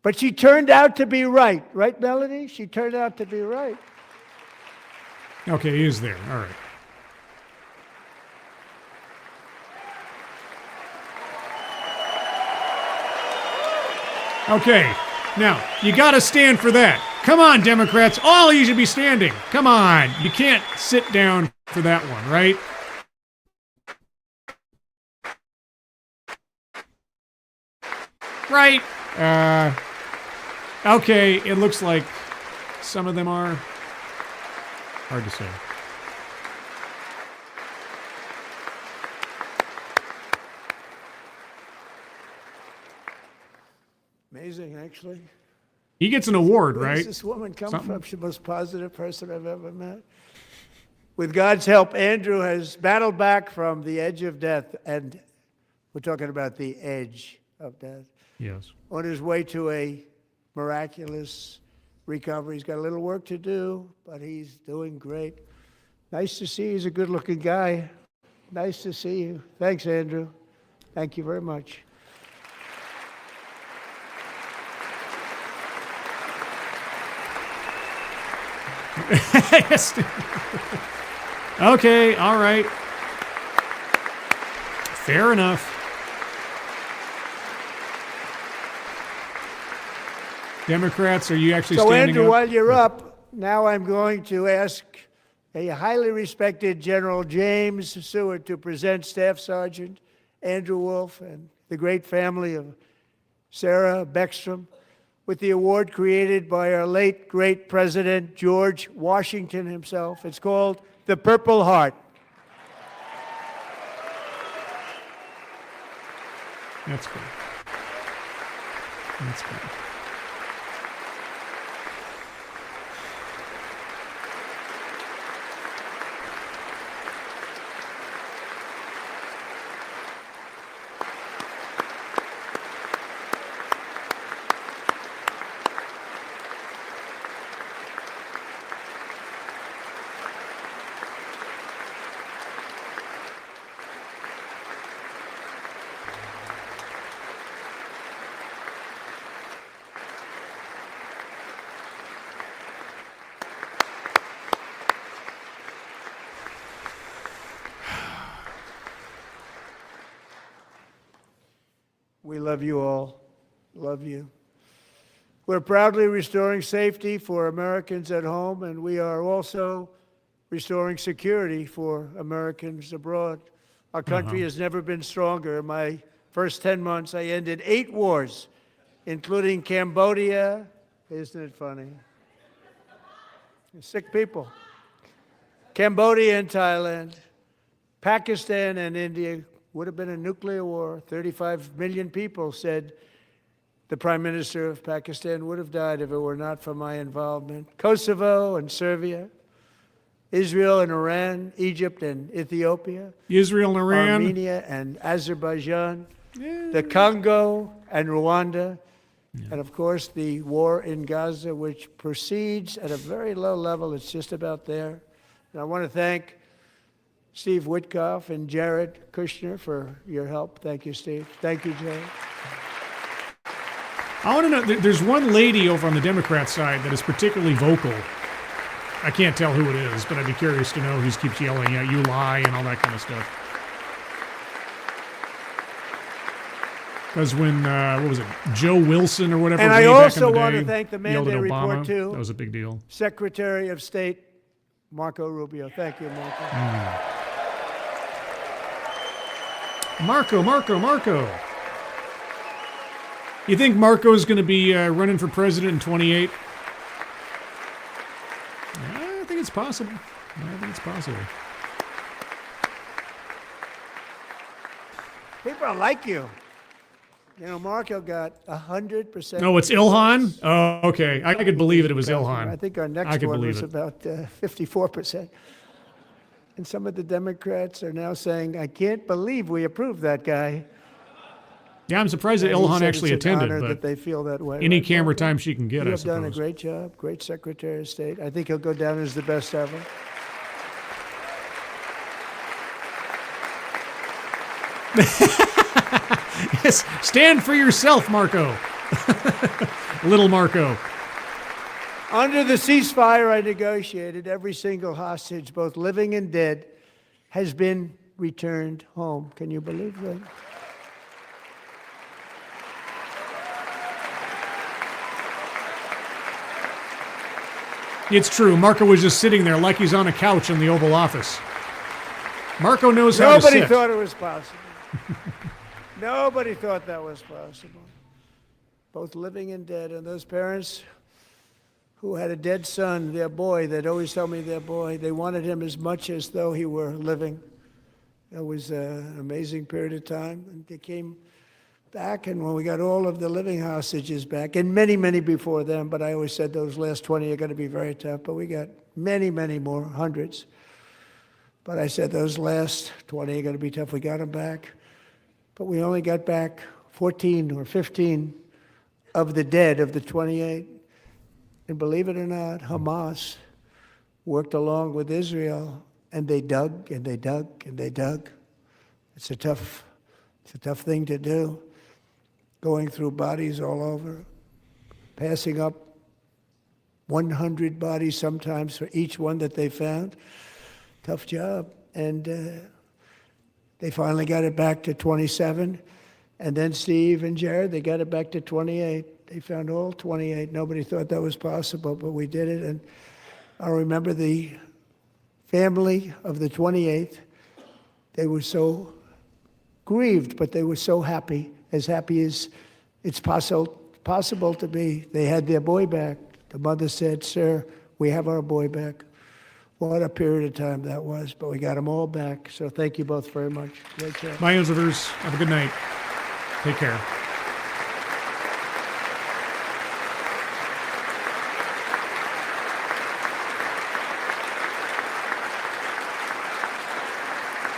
But she turned out to be right. Right, Melanie? She turned out to be right. Okay, he is there. All right. Okay, now, you got to stand for that. Come on, Democrats. All of you should be standing. Come on. You can't sit down for that one, right? Right. Okay, it looks like some of them are. Hard to say. Amazing, actually. He gets an award, Where right? does this woman come Something? from? She's the most positive person I've ever met. With God's help, Andrew has battled back from the edge of death, and we're talking about the edge of death, Yes. on his way to a miraculous recovery. He's got a little work to do, but he's doing great. Nice to see you. He's a good-looking guy. Nice to see you. Thanks, Andrew. Thank you very much. Yes. Okay, all right. Fair enough. Democrats, are you actually So, standing Andrew, up? while you're up, now I'm going to ask a highly respected General James Seward to present Staff Sergeant Andrew Wolf and the great family of Sarah Beckstrom with the award created by our late, great President George Washington himself. It's called the Purple Heart. That's good. That's good. We love you all. Love you. We're proudly restoring safety for Americans at home, and we are also restoring security for Americans abroad. Our country has never been stronger. In my first 10 months, I ended 8 wars, including Cambodia. Isn't it funny? Sick people. Cambodia and Thailand, Pakistan and India. Would have been a nuclear war. 35 million people, said the Prime Minister of Pakistan, would have died if it were not for my involvement. Kosovo and Serbia, Israel and Iran, Egypt and Ethiopia, Israel and Iran. Armenia and Azerbaijan, the Congo and Rwanda, and of course the war in Gaza, which proceeds at a very low level. It's just about there. And I want to thank Steve Witkoff and Jared Kushner for your help. Thank you, Steve. Thank you, Jared. I want to know, there's one lady over on the Democrat side that is particularly vocal. I can't tell who it is, but I'd be curious to know who keeps yelling at you lie and all that kind of stuff. Because when, what was it, Joe Wilson or whatever, And way I back also in the want day, to thank the yelled at Mandate Obama, Report, too. that was a big deal. Secretary of State Marco Rubio. Thank you, Marco. Marco. You think Marco's going to be running for president in 28? I think it's possible. People like you. You know, Marco got 100%. No, it's Ilhan? Oh, okay. I could believe it was Ilhan. I think our I next could one believe was it. about 54%. And some of the Democrats are now saying, I can't believe we approved that guy. Yeah, I'm surprised that And he Ilhan said actually it's an honor attended, that but they feel that way. any Right, camera Marco? time she can get, You I have done a suppose. great job, great Secretary of State. I think he'll go down as the best ever. Yes, stand for yourself, Marco. Little Marco. Under the ceasefire I negotiated, every single hostage, both living and dead, has been returned home. Can you believe that? It's true. Marco was just sitting there like he's on a couch in the Oval Office. Marco knows how to sit. Nobody thought it was possible. Nobody thought that was possible. Both living and dead. And those parents who had a dead son, their boy, they'd always tell me their boy, they wanted him as much as though he were living. It was an amazing period of time. And they came back, and when we got all of the living hostages back, and many, many before them, but I always said those last 20 are going to be very tough, but we got many, many more, hundreds. But I said those last 20 are going to be tough. We got them back. But we only got back 14 or 15 of the dead of the 28. And believe it or not, Hamas worked along with Israel, and they dug and they dug and they dug. It's a tough thing to do, going through bodies all over, passing up 100 bodies sometimes for each one that they found. Tough job. And they finally got it back to 27. And then Steve and Jared, they got it back to 28. They found all 28. Nobody thought that was possible, but we did it. And I remember the family of the 28th. They were so grieved, but they were so happy as it's possible to be. They had their boy back. The mother said, "Sir, we have our boy back." What a period of time that was, but we got them all back. So thank you both very much. Great job. My observers, have a good night. Take care.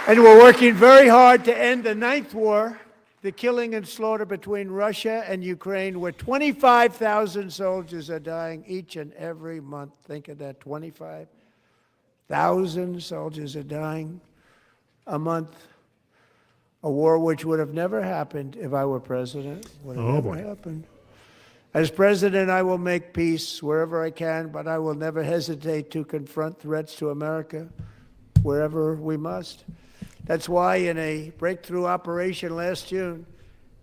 And we're working very hard to end the ninth war, the killing and slaughter between Russia and Ukraine, where 25,000 soldiers are dying each and every month. Think of that, 25,000 soldiers are dying a month. A war which would have never happened if I were president. Would have never happened. As president, I will make peace wherever I can, but I will never hesitate to confront threats to America wherever we must. That's why in a breakthrough operation last June,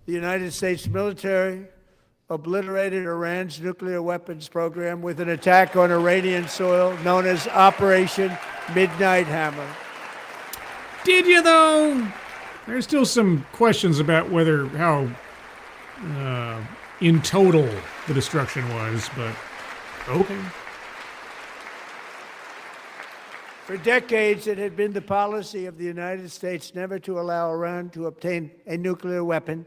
the United States military obliterated Iran's nuclear weapons program with an attack on Iranian soil known as Operation Midnight Hammer. Did you, though? There's still some questions about how in total the destruction was, but okay. For decades, it had been the policy of the United States never to allow Iran to obtain a nuclear weapon.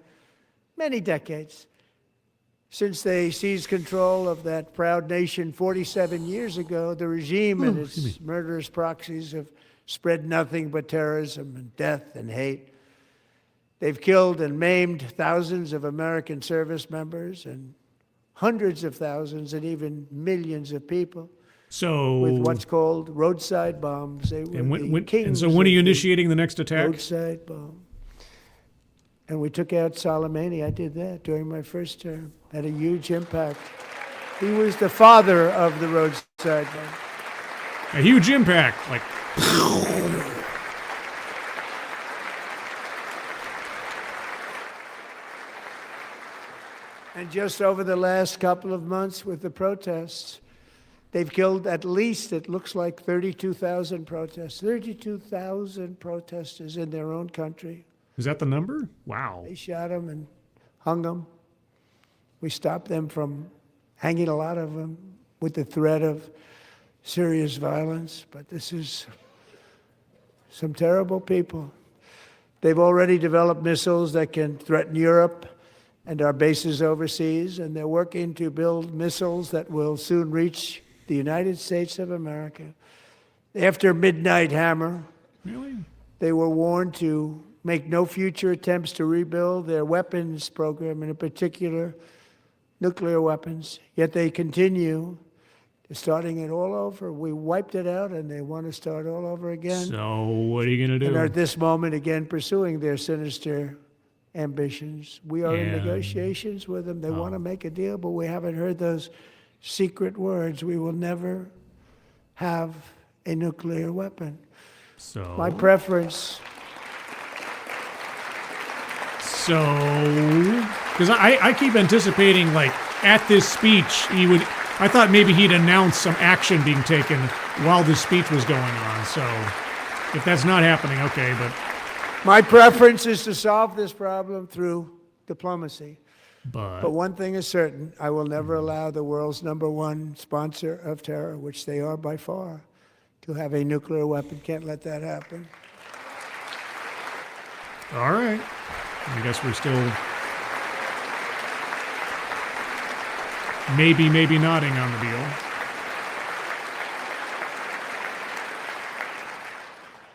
Many decades. Since they seized control of that proud nation 47 years ago, the regime and its murderous proxies have spread nothing but terrorism and death and hate. They've killed and maimed thousands of American service members and hundreds of thousands and even millions of people. So, with what's called roadside bombs. They were and so when are you initiating the next attack? Roadside bomb. And we took out Soleimani. I did that during my first term. Had a huge impact. He was the father of the roadside bomb. A huge impact, like. And just over the last couple of months with the protests, they've killed at least, it looks like, 32,000 protesters. 32,000 protesters in their own country. Is that the number? Wow. They shot them and hung them. We stopped them from hanging a lot of them with the threat of serious violence. But this is some terrible people. They've already developed missiles that can threaten Europe and our bases overseas, and they're working to build missiles that will soon reach the United States of America. After Midnight Hammer, Really? They were warned to make no future attempts to rebuild their weapons program, and in particular, nuclear weapons. Yet they continue starting it all over. We wiped it out, and they want to start all over again. So what are you going to And do? are at this moment again pursuing their sinister ambitions. We are in And- negotiations with them. They want to make a deal, but we haven't heard those secret words. We will never have a nuclear weapon. So, My preference, because I keep anticipating, like, at this speech, I thought maybe he'd announce some action being taken while this speech was going on. So if that's not happening, okay, but my preference is to solve this problem through diplomacy. But but one thing is certain, I will never allow the world's #1 sponsor of terror, which they are by far, to have a nuclear weapon. Can't let that happen. all right. I guess we're still maybe nodding on the deal.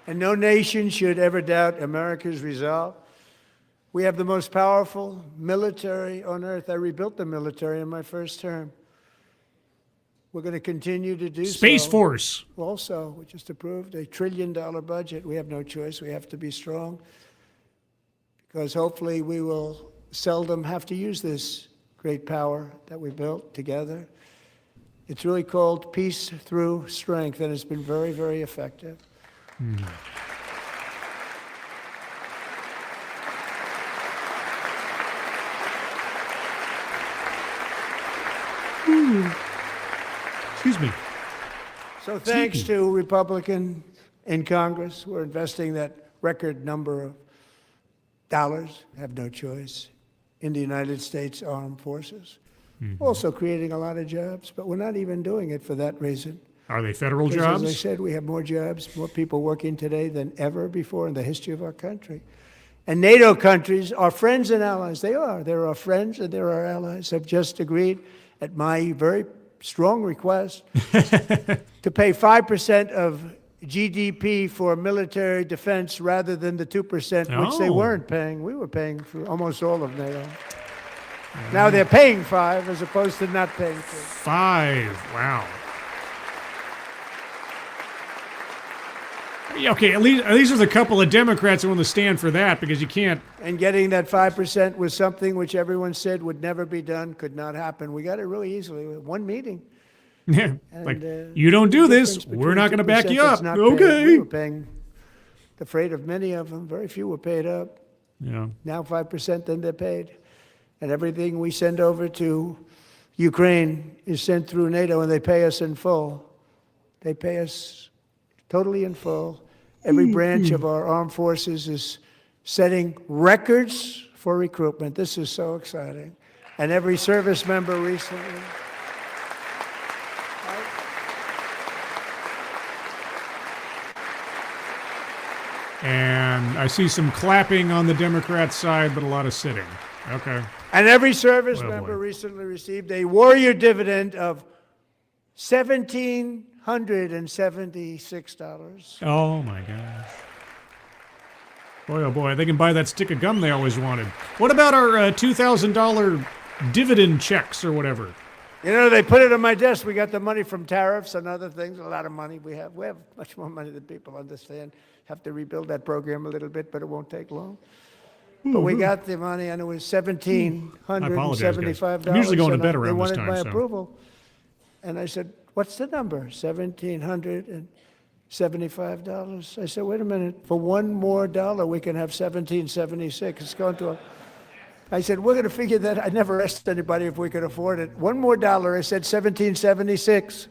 And no nation should ever doubt America's resolve. We have the most powerful military on earth. I rebuilt the military in my first term. We're going to continue to do Space so. Force. Also, we just approved a $1 trillion budget. We have no choice. We have to be strong because hopefully we will seldom have to use this great power that we built together. It's really called peace through strength, and it's been very, very effective. Excuse me. So thanks Sneaky. to Republicans in Congress, we're investing that record number of dollars, have no choice, in the United States Armed Forces. Also creating a lot of jobs, but we're not even doing it for that reason. Are they federal Because, as I jobs? said, we have more jobs, more people working today than ever before in the history of our country. And NATO countries are friends and allies. They are. They're our friends and they're our allies. Have just agreed, at my very strong request, to pay 5% of GDP for military defense rather than the 2%, which they Oh. weren't paying. We were paying for almost all of NATO. Now they're paying 5 as opposed to not paying 2. 5. Wow. Yeah, okay, at least there's a couple of Democrats who want to stand for that because you can't. And getting that 5% was something which everyone said would never be done, could not happen. We got it really easily with one meeting. Yeah, And, like, you don't do the this, difference we're not going to between back you 2% up. that's not paid, Okay. we were paying the freight of many of them. Very few were paid up. Yeah. Now 5%, then they're paid. And everything we send over to Ukraine is sent through NATO, and they pay us in full. They pay us totally in full. Every branch of our armed forces is setting records for recruitment. This is so exciting. And every service member recently. And I see some clapping on the Democrat side, but a lot of sitting. Okay. And every service Oh, member boy. recently received a warrior dividend of $1,776. Oh my gosh. Boy, oh boy, they can buy that stick of gum they always wanted. What about our $2,000 dividend checks or whatever? You know, they put it on my desk. We got the money from tariffs and other things. A lot of money we have. We have much more money than people understand. Have to rebuild that program a little bit, but it won't take long. But we got the money, and it was $1,775. I'm usually going to and bed they around this wanted time, my so. approval. And I said, what's the number? $1,775. I said, wait a minute. For one more dollar, we can have $1,776. It's going to I said, we're going to figure that. I never asked anybody if we could afford it. One more dollar. I said, $1,776.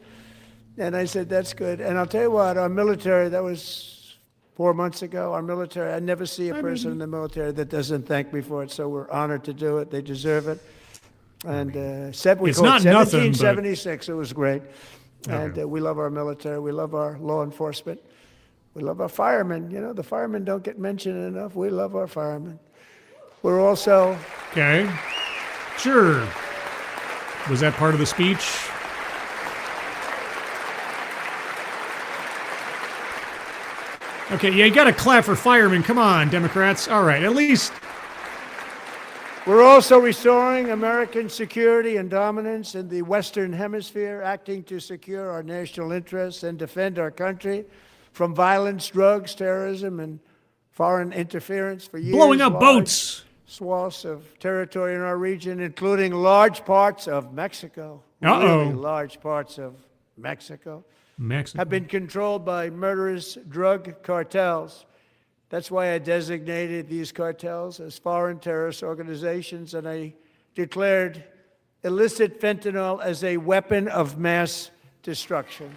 And I said, that's good. And I'll tell you what, our military, that was 4 months ago, our military, I never see a person in the military that doesn't thank me for it. So we're honored to do it. They deserve it. And It's called not nothing, but- 1776. It was great. And we love our military. We love our law enforcement. We love our firemen. You know, the firemen don't get mentioned enough. We love our firemen. We're also, Okay. Sure. Was that part of the speech? Okay, yeah, you got to clap for firemen. Come on, Democrats. All right, at least. We're also restoring American security and dominance in the Western Hemisphere, acting to secure our national interests and defend our country from violence, drugs, terrorism, and foreign interference for years. Blowing up boats. Swaths of territory in our region, including large parts of Mexico. Uh-oh. Really large parts of Mexico. Mexico. Have been controlled by murderous drug cartels. That's why I designated these cartels as foreign terrorist organizations, and I declared illicit fentanyl as a weapon of mass destruction.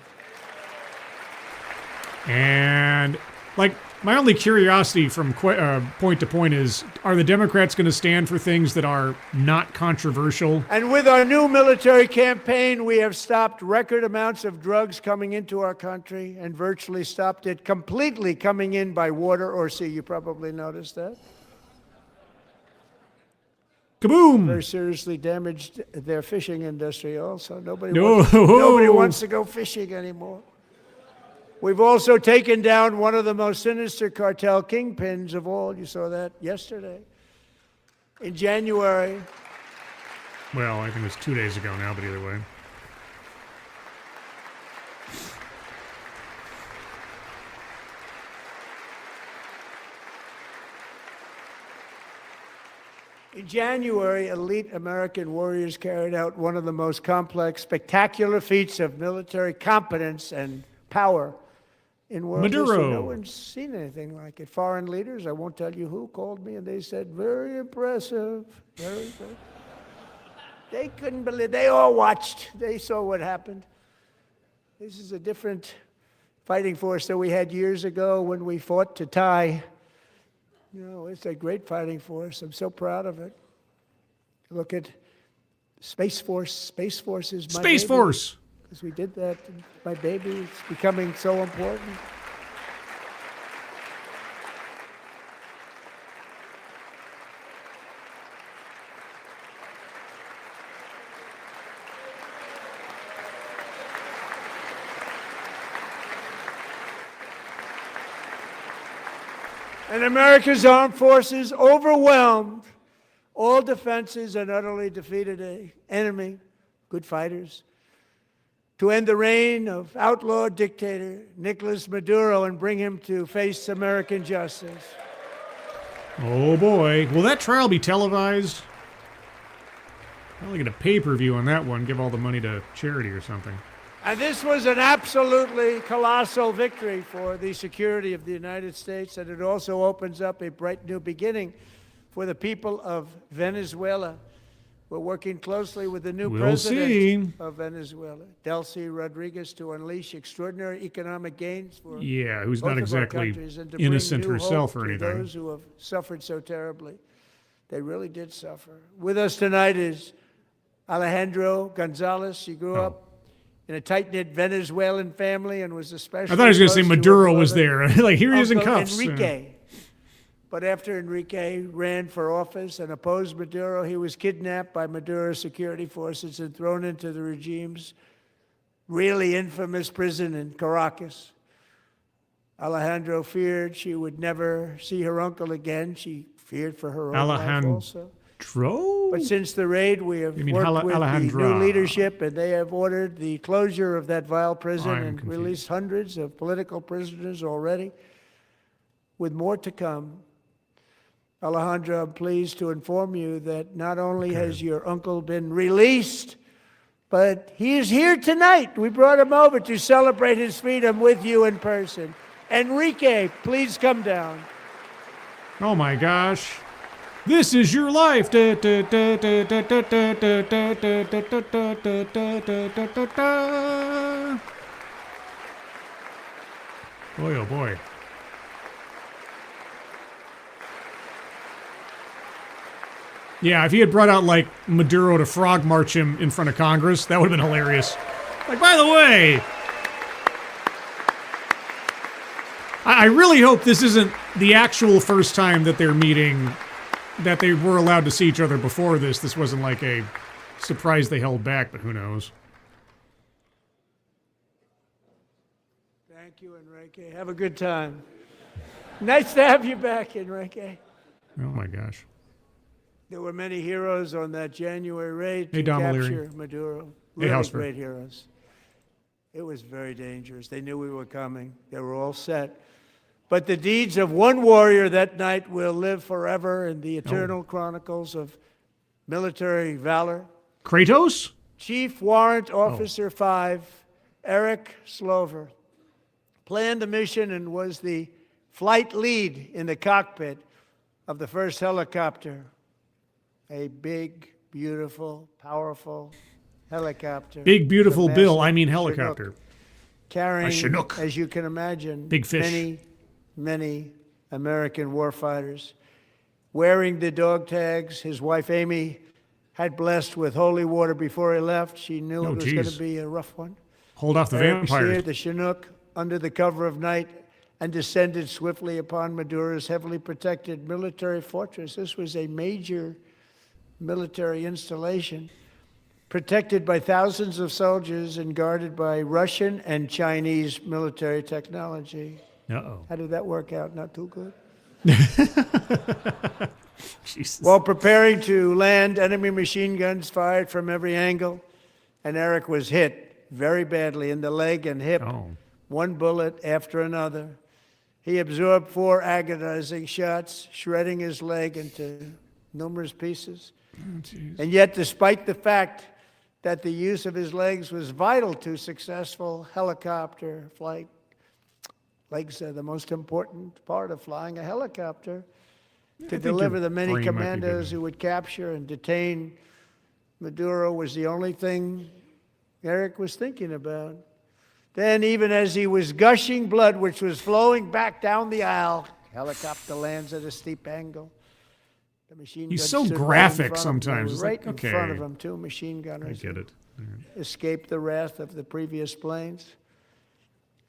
And, like, my only curiosity from point to point is, are the Democrats going to stand for things that are not controversial? And with our new military campaign, we have stopped record amounts of drugs coming into our country and virtually stopped it completely coming in by water or sea. You probably noticed that. Kaboom! Very seriously damaged their fishing industry also. Nobody No. wants to go fishing anymore. We've also taken down one of the most sinister cartel kingpins of all. You saw that yesterday. In January. Well, I think it was 2 days ago now, but either way. In January, elite American warriors carried out one of the most complex, spectacular feats of military competence and power in world history. Maduro. No one's seen anything like it. Foreign leaders, I won't tell you who, called me and they said, very impressive, very impressive. They couldn't believe, they all watched. They saw what happened. This is a different fighting force that we had years ago when we fought to tie. You know, it's a great fighting force. I'm so proud of it. Look at Space Force. Space Force is my Space baby. Force. Because we did that. My baby, it's becoming so important. And America's armed forces overwhelmed all defenses and utterly defeated an enemy, good fighters, to end the reign of outlaw dictator Nicolas Maduro and bring him to face American justice. Oh boy. Will that trial be televised? Probably get a pay-per-view on that one, give all the money to charity or something. And this was an absolutely colossal victory for the security of the United States, and it also opens up a bright new beginning for the people of Venezuela. We're working closely with the new president of Venezuela, Delcy Rodriguez, to unleash extraordinary economic gains for who's both not of exactly our countries and to innocent bring new herself hope or to anything. those who have suffered so terribly. They really did suffer. With us tonight is Alejandro Gonzalez. She grew up in a tight-knit Venezuelan family and was especially I thought he was going to say close Maduro her was brother, there. Like, here he is in Uncle cuffs. Enrique. But after Enrique ran for office and opposed Maduro, he was kidnapped by Maduro's security forces and thrown into the regime's really infamous prison in Caracas. Alejandro feared she would never see her uncle again. She feared for her own life also. But since the raid, we have worked with the new leadership, and they have ordered the closure of that vile prison and released hundreds of political prisoners already, with more to come. Alejandro, I'm pleased to inform you that not only has your uncle been released, but he is here tonight. We brought him over to celebrate his freedom with you in person. Enrique, please come down. Oh my gosh. This is your life. Boy, oh boy. Yeah, if he had brought out, like, Maduro to frog march him in front of Congress, that would have been hilarious. Like, by the way, I really hope this isn't the actual first time that they're meeting, that they were allowed to see each other before this. This wasn't like a surprise they held back, but who knows. Thank you, Enrique. Have a good time. Nice to have you back, Enrique. Oh my gosh. There were many heroes on that January raid Hey, to Dom O'Leary. capture Maduro. Hey, Really Hausfer. great heroes. It was very dangerous. They knew we were coming. They were all set. But the deeds of one warrior that night will live forever in the eternal chronicles of military valor. Kratos? Chief Warrant Officer 5, Eric Slover, planned the mission and was the flight lead in the cockpit of the first helicopter. A big, beautiful, powerful helicopter. Big, beautiful The Bill. massive I mean Chinook, helicopter. carrying, Chinook. as you can imagine, Big fish. many American warfighters. Wearing the dog tags, his wife Amy had blessed with holy water before he left. She knew Oh, it was going geez. to be a rough one. Hold off the Eric vampires. steered the Chinook under the cover of night and descended swiftly upon Maduro's heavily protected military fortress. This was a major military installation, protected by thousands of soldiers and guarded by Russian and Chinese military technology. Uh-oh. How did that work out? Not too good. Jesus. While preparing to land, enemy machine guns fired from every angle, and Eric was hit very badly in the leg and hip, Oh. one bullet after another. He absorbed 4 agonizing shots, shredding his leg into numerous pieces. And yet, despite the fact that the use of his legs was vital to successful helicopter flight, legs are the most important part of flying a helicopter, to think deliver your the many brain might be commandos good. who would capture and detain Maduro was the only thing Eric was thinking about. Then, even as he was gushing blood, which was flowing back down the aisle, helicopter lands at a steep angle. The machine He's gun so stood right in graphic front of him. sometimes. It's Right like, in front of okay. him, 2 machine I gunners get it. escaped the wrath of the previous planes.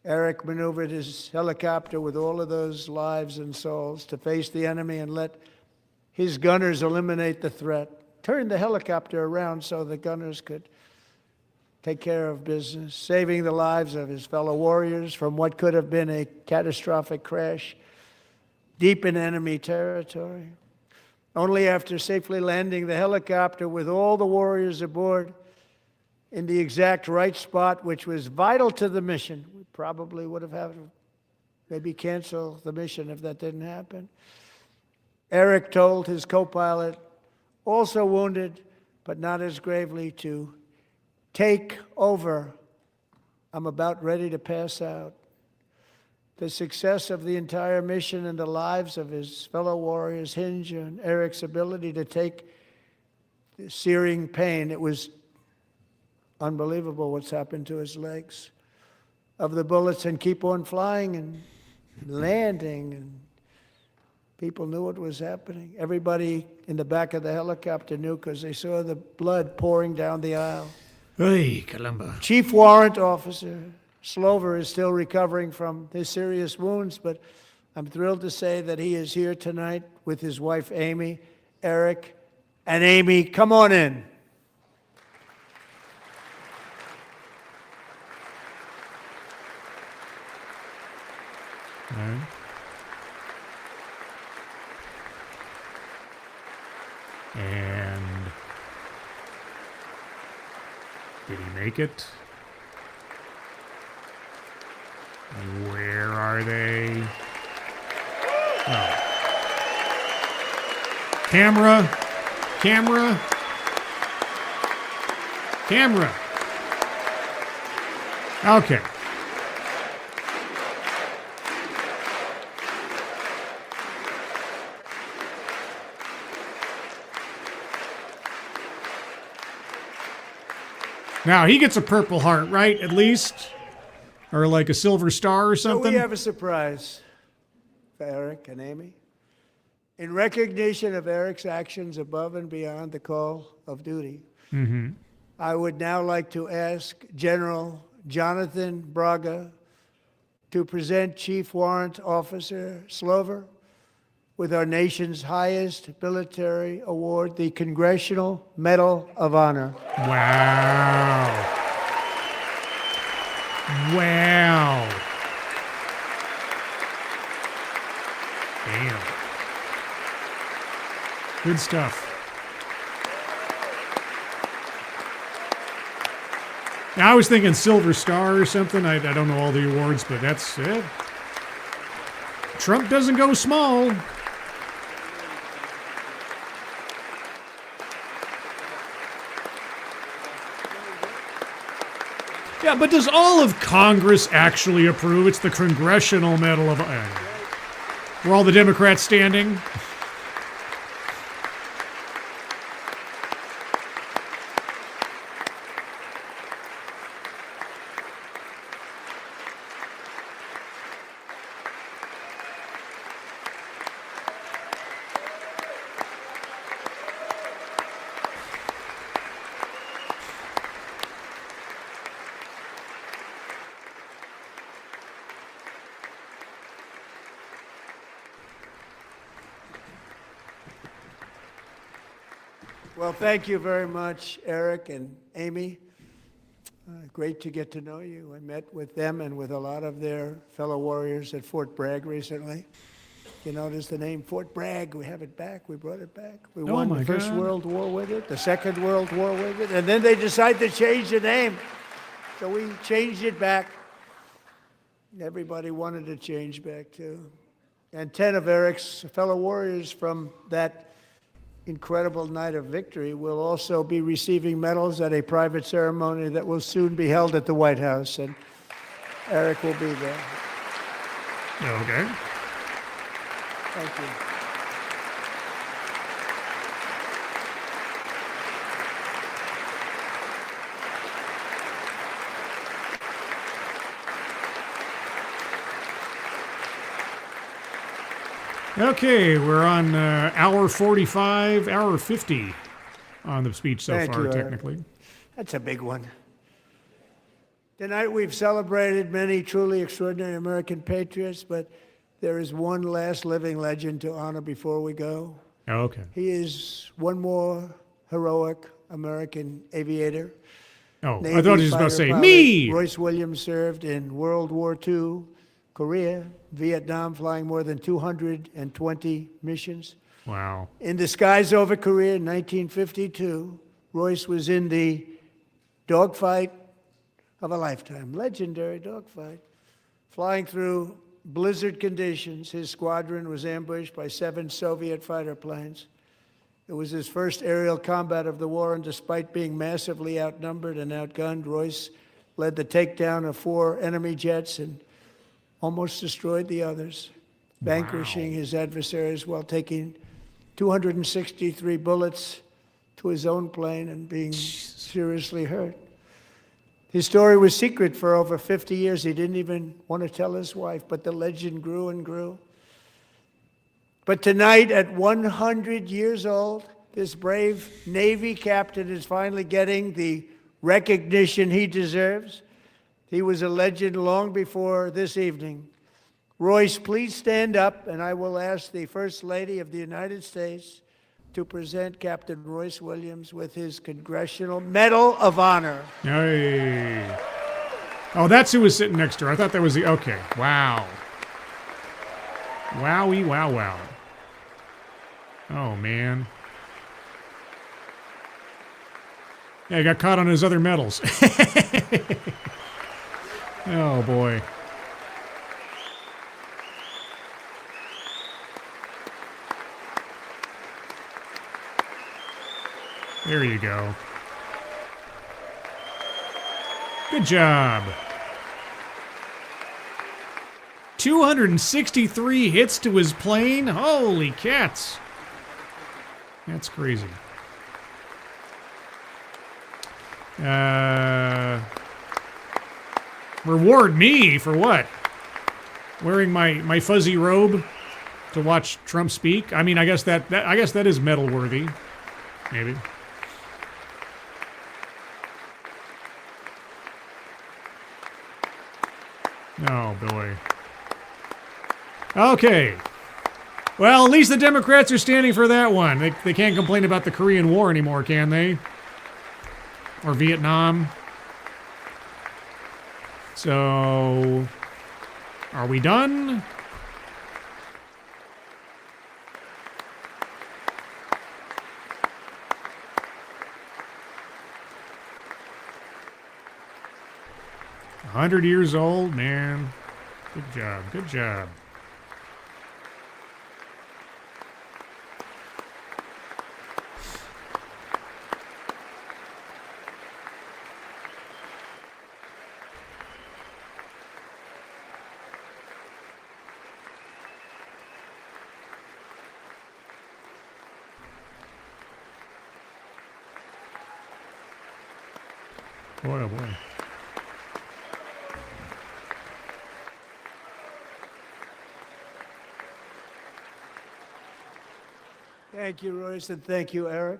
Eric maneuvered his helicopter with all of those lives and souls to face the enemy and let his gunners eliminate the threat. Turned the helicopter around so the gunners could take care of business, saving the lives of his fellow warriors from what could have been a catastrophic crash deep in enemy territory. Only after safely landing the helicopter with all the warriors aboard in the exact right spot, which was vital to the mission. We probably would have had to maybe cancel the mission if that didn't happen. Eric told his co-pilot, also wounded, but not as gravely, to take over. I'm about ready to pass out. The success of the entire mission and the lives of his fellow warriors hinge on Eric's ability to take the searing pain. It was unbelievable what's happened to his legs of the bullets and keep on flying and landing, and people knew what was happening. Everybody in the back of the helicopter knew because they saw the blood pouring down the aisle. Hey, Columba. Chief Warrant Officer Slover is still recovering from his serious wounds, but I'm thrilled to say that he is here tonight with his wife Amy, Eric, and Amy, come on in. All right. And did he make it? Where are they? Oh. Camera. Camera. Camera. Okay. Now, he gets a Purple Heart, right? At least? Or like a Silver Star or So something? we have a surprise for Eric and Amy. In recognition of Eric's actions above and beyond the call of duty, I would now like to ask General Jonathan Braga to present Chief Warrant Officer Slover with our nation's highest military award, the Congressional Medal of Honor. Wow. Wow. Damn. Good stuff. Now, I was thinking Silver Star or something. I don't know all the awards, but that's it. Trump doesn't go small. Yeah, but does all of Congress actually approve? It's the Congressional Medal of Honor. Were all the Democrats standing? Well, thank you very much, Eric and Amy. Great to get to know you. I met with them and with a lot of their fellow warriors at Fort Bragg recently. You notice the name Fort Bragg. We have it back. We brought it back. We won the First World War with it, the Second World War with it, and then they decided to change the name. So we changed it back. Everybody wanted to change back, too. And 10 of Eric's fellow warriors from that incredible night of victory will also be receiving medals at a private ceremony that will soon be held at the White House, and Eric will be there. Okay. Thank you. Okay, we're on hour 45, hour 50 on the speech so Thank far, you, Eric. technically. That's a big one. Tonight we've celebrated many truly extraordinary American patriots, but there is one last living legend to honor before we go. Okay. He is one more heroic American aviator. Oh, I Navy thought he was going to fighter say, pilot. me! Royce Williams served in World War II, Korea, Vietnam, flying more than 220 missions. Wow. In the skies over Korea in 1952, Royce was in the dogfight of a lifetime, legendary dogfight. Flying through blizzard conditions, his squadron was ambushed by 7 Soviet fighter planes. It was his first aerial combat of the war, and despite being massively outnumbered and outgunned, Royce led the takedown of 4 enemy jets and almost destroyed the others, vanquishing his adversaries while taking 263 bullets to his own plane and being seriously hurt. His story was secret for over 50 years. He didn't even want to tell his wife, but the legend grew and grew. But tonight, at 100 years old, this brave Navy captain is finally getting the recognition he deserves. He was a legend long before this evening. Royce, please stand up, and I will ask the First Lady of the United States to present Captain Royce Williams with his Congressional Medal of Honor. Hey. Oh, that's who was sitting next to her. I thought that was the... Okay. Wow. Wowie, wow, wow. Oh, man. Yeah, he got caught on his other medals. Oh, boy. There you go. Good job. 263 hits to his plane? Holy cats. That's crazy. Reward me for what? Wearing my fuzzy robe to watch Trump speak? I mean, I guess that is medal worthy. Maybe. Oh boy. Okay. Well, at least the Democrats are standing for that one. They can't complain about the Korean War anymore, can they? Or Vietnam. So, are we done? 100 years old, man. Good job. Good job. Boy, oh boy. Thank you, Royce, and thank you, Eric.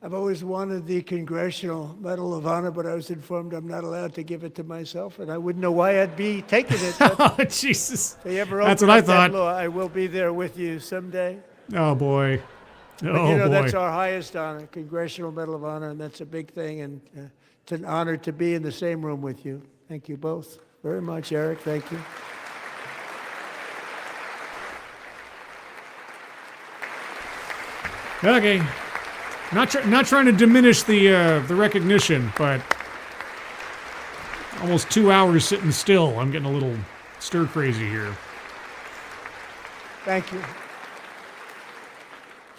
I've always wanted the Congressional Medal of Honor, but I was informed I'm not allowed to give it to myself, and I wouldn't know why I'd be taking it. But Oh, Jesus. if they ever That's open what I up that thought. law, I will be there with you someday. Oh, boy. But, Oh, you know, boy. that's our highest honor, Congressional Medal of Honor, and that's a big thing, and it's an honor to be in the same room with you. Thank you both very much, Eric. Thank you. Okay. Not trying to diminish the recognition, but almost 2 hours sitting still. I'm getting a little stir crazy here. Thank you.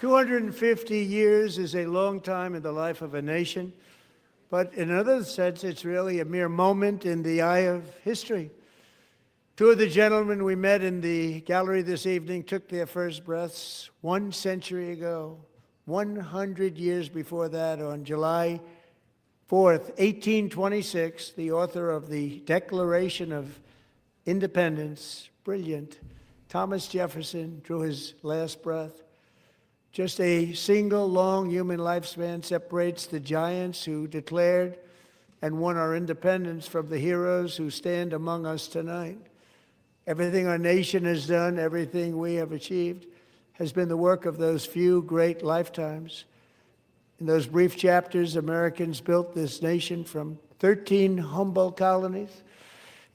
250 years is a long time in the life of a nation, but in another sense, it's really a mere moment in the eye of history. Two of the gentlemen we met in the gallery this evening took their first breaths 1 century ago, 100 years before that, on July 4th, 1826, the author of the Declaration of Independence, brilliant, Thomas Jefferson, drew his last breath. Just a single long human lifespan separates the giants who declared and won our independence from the heroes who stand among us tonight. Everything our nation has done, everything we have achieved, has been the work of those few great lifetimes. In those brief chapters, Americans built this nation from 13 humble colonies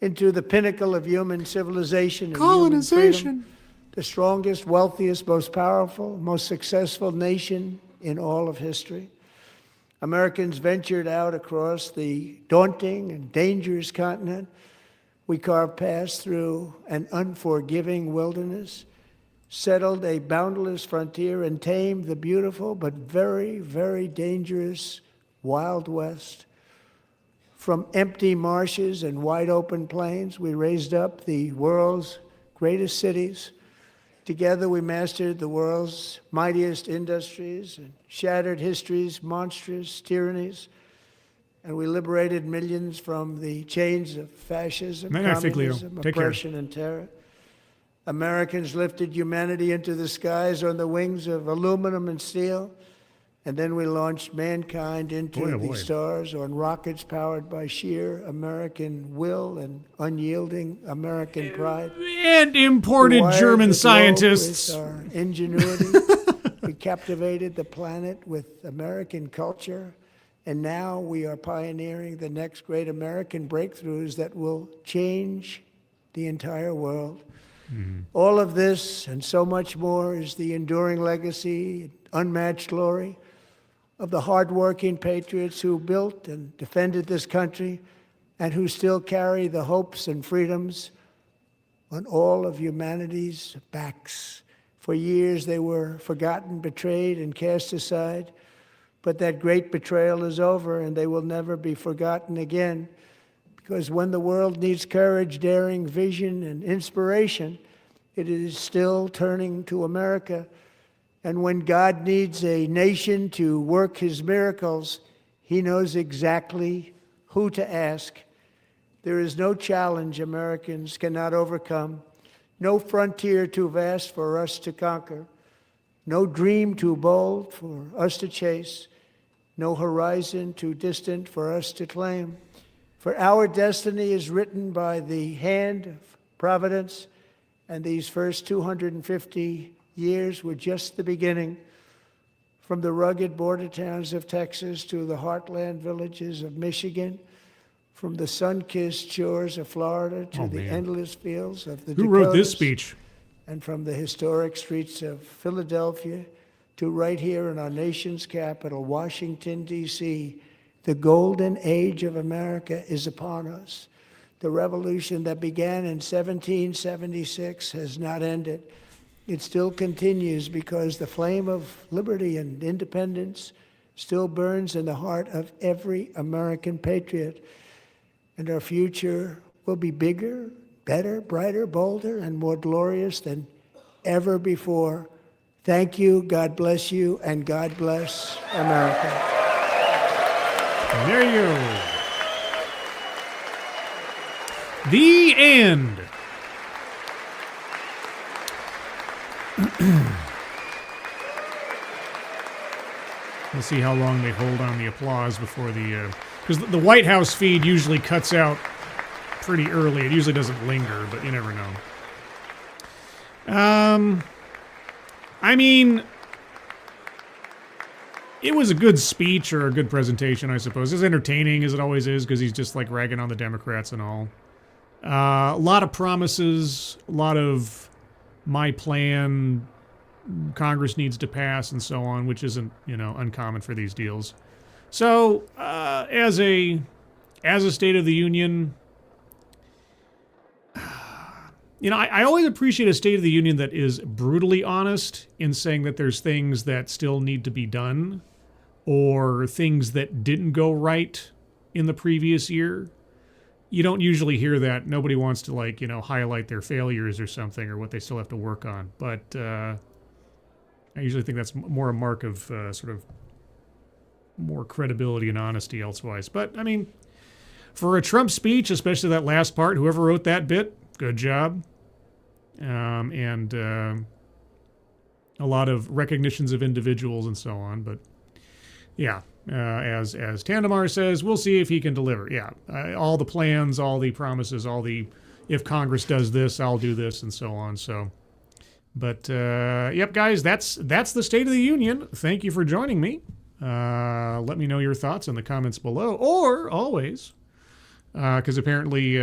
into the pinnacle of human civilization and human freedom. The strongest, wealthiest, most powerful, most successful nation in all of history. Americans ventured out across the daunting and dangerous continent. We carved paths through an unforgiving wilderness, settled a boundless frontier, and tamed the beautiful but very, very dangerous Wild West. From empty marshes and wide open plains, we raised up the world's greatest cities. Together we mastered the world's mightiest industries and shattered history's monstrous tyrannies. And we liberated millions from the chains of fascism, communism, oppression, and terror. Americans lifted humanity into the skies on the wings of aluminum and steel. And then we launched mankind into the stars on rockets powered by sheer American will and unyielding American pride. And imported German scientists. With our ingenuity, we captivated the planet with American culture. And now we are pioneering the next great American breakthroughs that will change the entire world. Mm-hmm. All of this and so much more is the enduring legacy, unmatched glory of the hardworking patriots who built and defended this country and who still carry the hopes and freedoms on all of humanity's backs. For years they were forgotten, betrayed, and cast aside. But that great betrayal is over, and they will never be forgotten again. Because when the world needs courage, daring, vision, and inspiration, it is still turning to America. And when God needs a nation to work his miracles, he knows exactly who to ask. There is no challenge Americans cannot overcome, no frontier too vast for us to conquer, no dream too bold for us to chase, no horizon too distant for us to claim. For our destiny is written by the hand of providence, and these first 250 years were just the beginning. From the rugged border towns of Texas to the heartland villages of Michigan, from the sun-kissed shores of Florida to the endless fields of the Dakotas. Who wrote this speech? And from the historic streets of Philadelphia to right here in our nation's capital, Washington, D.C., The golden age of America is upon us. The revolution that began in 1776 has not ended. It still continues because the flame of liberty and independence still burns in the heart of every American patriot. And our future will be bigger, better, brighter, bolder, and more glorious than ever before. Thank you, God bless you, and God bless America. There you go. The end. We'll see how long they hold on the applause before the... Because the White House feed usually cuts out pretty early. It usually doesn't linger, but you never know. I mean, it was a good speech or a good presentation, I suppose. As entertaining as it always is, because he's just like ragging on the Democrats and all. A lot of promises, a lot of my plan, Congress needs to pass and so on, which isn't, uncommon for these deals. So, as a State of the Union, I always appreciate a State of the Union that is brutally honest in saying that there's things that still need to be done or things that didn't go right in the previous year. You don't usually hear that. Nobody wants to, highlight their failures or something or what they still have to work on. But I usually think that's more a mark of sort of more credibility and honesty elsewise. But, I mean, for a Trump speech, especially that last part, whoever wrote that bit, good job. And a lot of recognitions of individuals and so on. But, yeah, as Tandemar says, we'll see if he can deliver. Yeah, all the plans, all the promises, if Congress does this, I'll do this, and so on. So, but, yep, guys, that's the State of the Union. Thank you for joining me. Let me know your thoughts in the comments below, or always, because apparently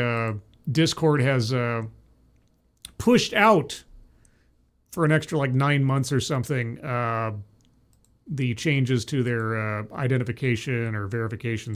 Discord has pushed out for an extra 9 months or something the changes to their identification or verification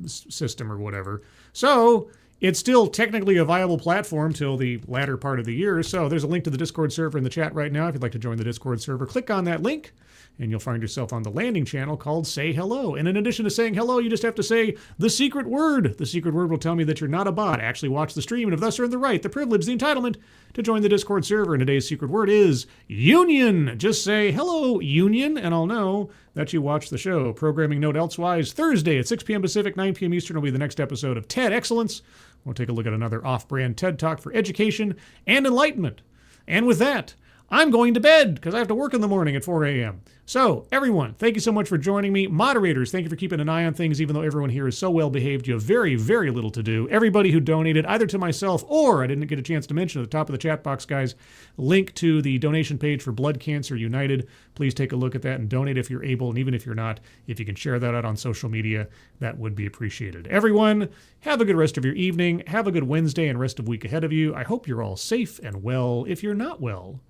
system or whatever. So it's still technically a viable platform till the latter part of the year. So there's a link to the Discord server in the chat right now. If you'd like to join the Discord server, click on that link, and you'll find yourself on the landing channel called Say Hello. And in addition to saying hello, you just have to say the secret word. The secret word will tell me that you're not a bot. Actually watch the stream and have thus earned the right, the privilege, the entitlement to join the Discord server. And today's secret word is Union. Just say hello, Union, and I'll know that you watched the show. Programming note elsewise, Thursday at 6 p.m. Pacific, 9 p.m. Eastern will be the next episode of TED Excellence. We'll take a look at another off-brand TED Talk for education and enlightenment. And with that, I'm going to bed because I have to work in the morning at 4 a.m. So, everyone, thank you so much for joining me. Moderators, thank you for keeping an eye on things, even though everyone here is so well behaved. You have very, very little to do. Everybody who donated, either to myself or I didn't get a chance to mention at the top of the chat box, guys, link to the donation page for Blood Cancer United. Please take a look at that and donate if you're able. And even if you're not, if you can share that out on social media, that would be appreciated. Everyone, have a good rest of your evening. Have a good Wednesday and rest of week ahead of you. I hope you're all safe and well. If you're not well,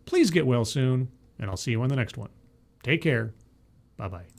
please get well soon, and I'll see you on the next one. Take care. Bye-bye.